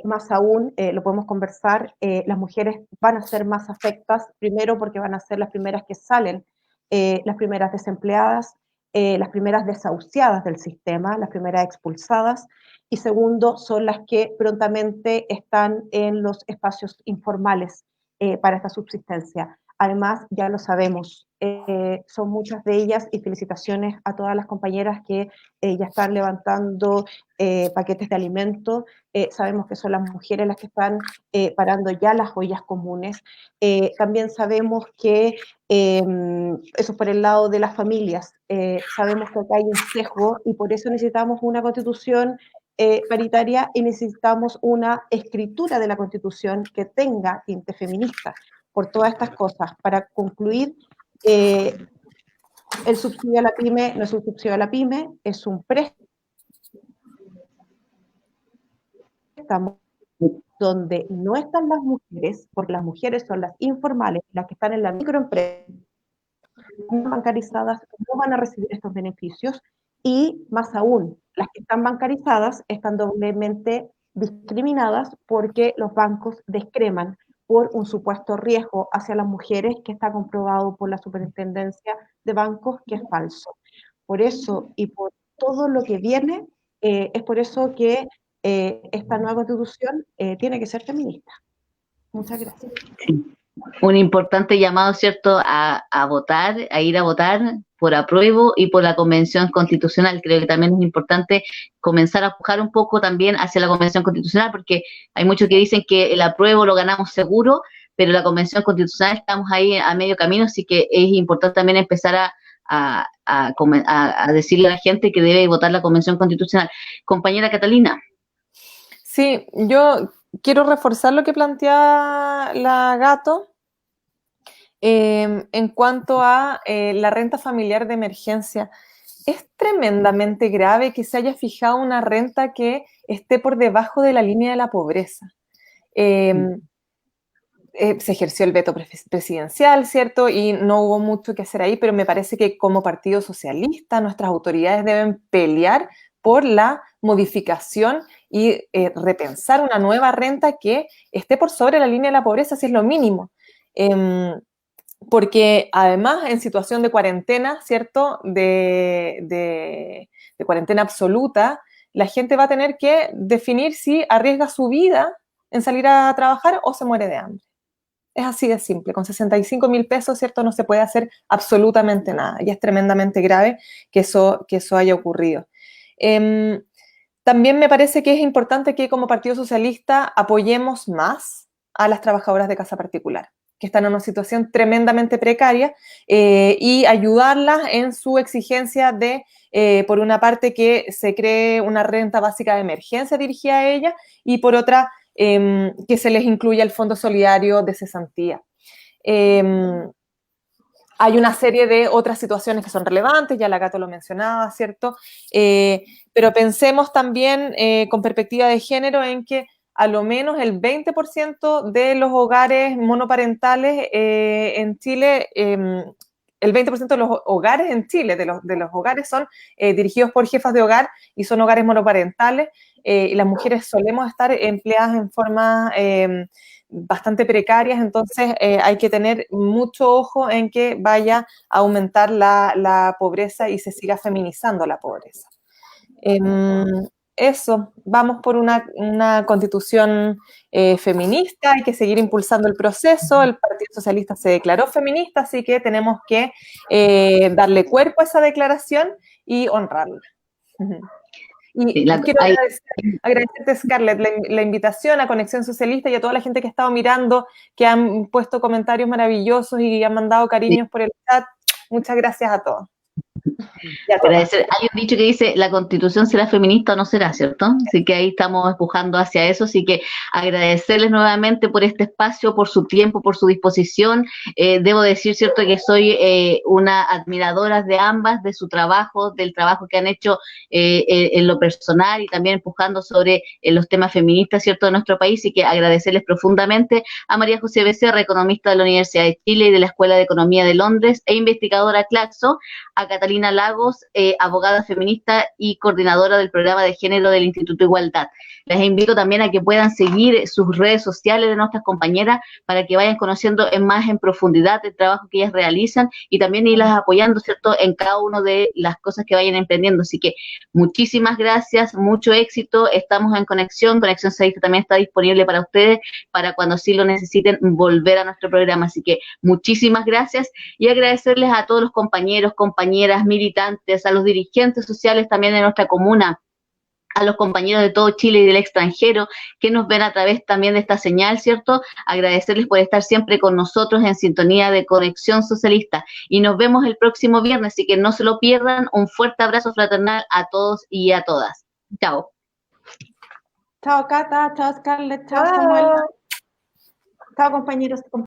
Speaker 3: más aún, lo podemos conversar, las mujeres van a ser más afectadas, primero porque van a ser las primeras que salen, las primeras desempleadas, las primeras desahuciadas del sistema, las primeras expulsadas, y segundo, son las que prontamente están en los espacios informales para esta subsistencia. Además, ya lo sabemos, son muchas de ellas, y felicitaciones a todas las compañeras que ya están levantando paquetes de alimentos. Sabemos que son las mujeres las que están parando ya las ollas comunes. También sabemos que, eso por el lado de las familias, sabemos que acá hay un sesgo y por eso necesitamos una constitución paritaria y necesitamos una escritura de la constitución que tenga tinte feminista. Por todas estas cosas. Para concluir, el subsidio a la pyme no es un subsidio a la pyme, es un préstamo donde no están las mujeres, porque las mujeres son las informales, las que están en la microempresa, no bancarizadas, no van a recibir estos beneficios, y más aún, las que están bancarizadas están doblemente discriminadas porque los bancos descreman por un supuesto riesgo hacia las mujeres que está comprobado por la Superintendencia de Bancos que es falso. Por eso y por todo lo que viene, es por eso que esta nueva constitución tiene que ser feminista. Muchas gracias.
Speaker 1: Sí. Un importante llamado, ¿cierto?, a votar, a ir a votar por apruebo y por la Convención Constitucional. Creo que también es importante comenzar a empujar un poco también hacia la Convención Constitucional, porque hay muchos que dicen que el apruebo lo ganamos seguro, pero la Convención Constitucional estamos ahí a medio camino, así que es importante también empezar a decirle a la gente que debe votar la Convención Constitucional. Compañera Catalina.
Speaker 2: Sí, yo quiero reforzar lo que plantea la Gato en cuanto a la renta familiar de emergencia. Es tremendamente grave que se haya fijado una renta que esté por debajo de la línea de la pobreza. Se ejerció el veto presidencial, ¿cierto? Y no hubo mucho que hacer ahí, pero me parece que como Partido Socialista nuestras autoridades deben pelear por la modificación y repensar una nueva renta que esté por sobre la línea de la pobreza, si es lo mínimo. porque además en situación de cuarentena, ¿cierto? De cuarentena absoluta, la gente va a tener que definir si arriesga su vida en salir a trabajar o se muere de hambre. Es así de simple. Con 65.000 pesos, ¿cierto? No se puede hacer absolutamente nada. Y es tremendamente grave que eso haya ocurrido. También me parece que es importante que como Partido Socialista apoyemos más a las trabajadoras de casa particular, que están en una situación tremendamente precaria, y ayudarlas en su exigencia de, por una parte, que se cree una renta básica de emergencia dirigida a ellas, y por otra, que se les incluya el Fondo Solidario de Cesantía. Hay una serie de otras situaciones que son relevantes, ya la Gato lo mencionaba, ¿cierto? Pero pensemos también con perspectiva de género en que a lo menos el 20% de los hogares monoparentales en Chile, el 20% de los hogares en Chile, de los hogares son dirigidos por jefas de hogar y son hogares monoparentales, y las mujeres solemos estar empleadas en forma bastante precarias, entonces hay que tener mucho ojo en que vaya a aumentar la pobreza y se siga feminizando la pobreza. Eso, vamos por una constitución feminista, hay que seguir impulsando el proceso, el Partido Socialista se declaró feminista, así que tenemos que darle cuerpo a esa declaración y honrarla. Y
Speaker 1: Sí,
Speaker 2: quiero agradecerte, Scarlett, la invitación a Conexión Socialista y a toda la gente que ha estado mirando, que han puesto comentarios maravillosos y han mandado cariños por el chat. Muchas gracias a todos.
Speaker 1: Agradecer. Hay un dicho que dice, la Constitución será feminista o no será, ¿cierto? Así que ahí estamos empujando hacia eso, así que agradecerles nuevamente por este espacio, por su tiempo, por su disposición. Debo decir, ¿cierto?, que soy una admiradora de ambas, de su trabajo, del trabajo que han hecho en lo personal y también empujando sobre los temas feministas, ¿cierto?, de nuestro país, y que agradecerles profundamente a María José Becerra, economista de la Universidad de Chile y de la Escuela de Economía de Londres e investigadora Claxo, a Catalina Lagos, abogada feminista y coordinadora del programa de género del Instituto Igualdad. Les invito también a que puedan seguir sus redes sociales de nuestras compañeras para que vayan conociendo más en profundidad el trabajo que ellas realizan y también irlas apoyando, ¿cierto?, en cada una de las cosas que vayan emprendiendo. Así que muchísimas gracias, mucho éxito, estamos en conexión. Conexión Socialista también está disponible para ustedes, para cuando sí lo necesiten volver a nuestro programa. Así que muchísimas gracias y agradecerles a todos los compañeros, compañeras, militantes, a los dirigentes sociales también de nuestra comuna, a los compañeros de todo Chile y del extranjero que nos ven a través también de esta señal, ¿cierto? Agradecerles por estar siempre con nosotros en sintonía de Conexión Socialista. Y nos vemos el próximo viernes, así que no se lo pierdan. Un fuerte abrazo fraternal a todos y a todas. Chao.
Speaker 3: Chao, Cata. Chao, Scarlett. Chao, Samuel. Chao, compañeros.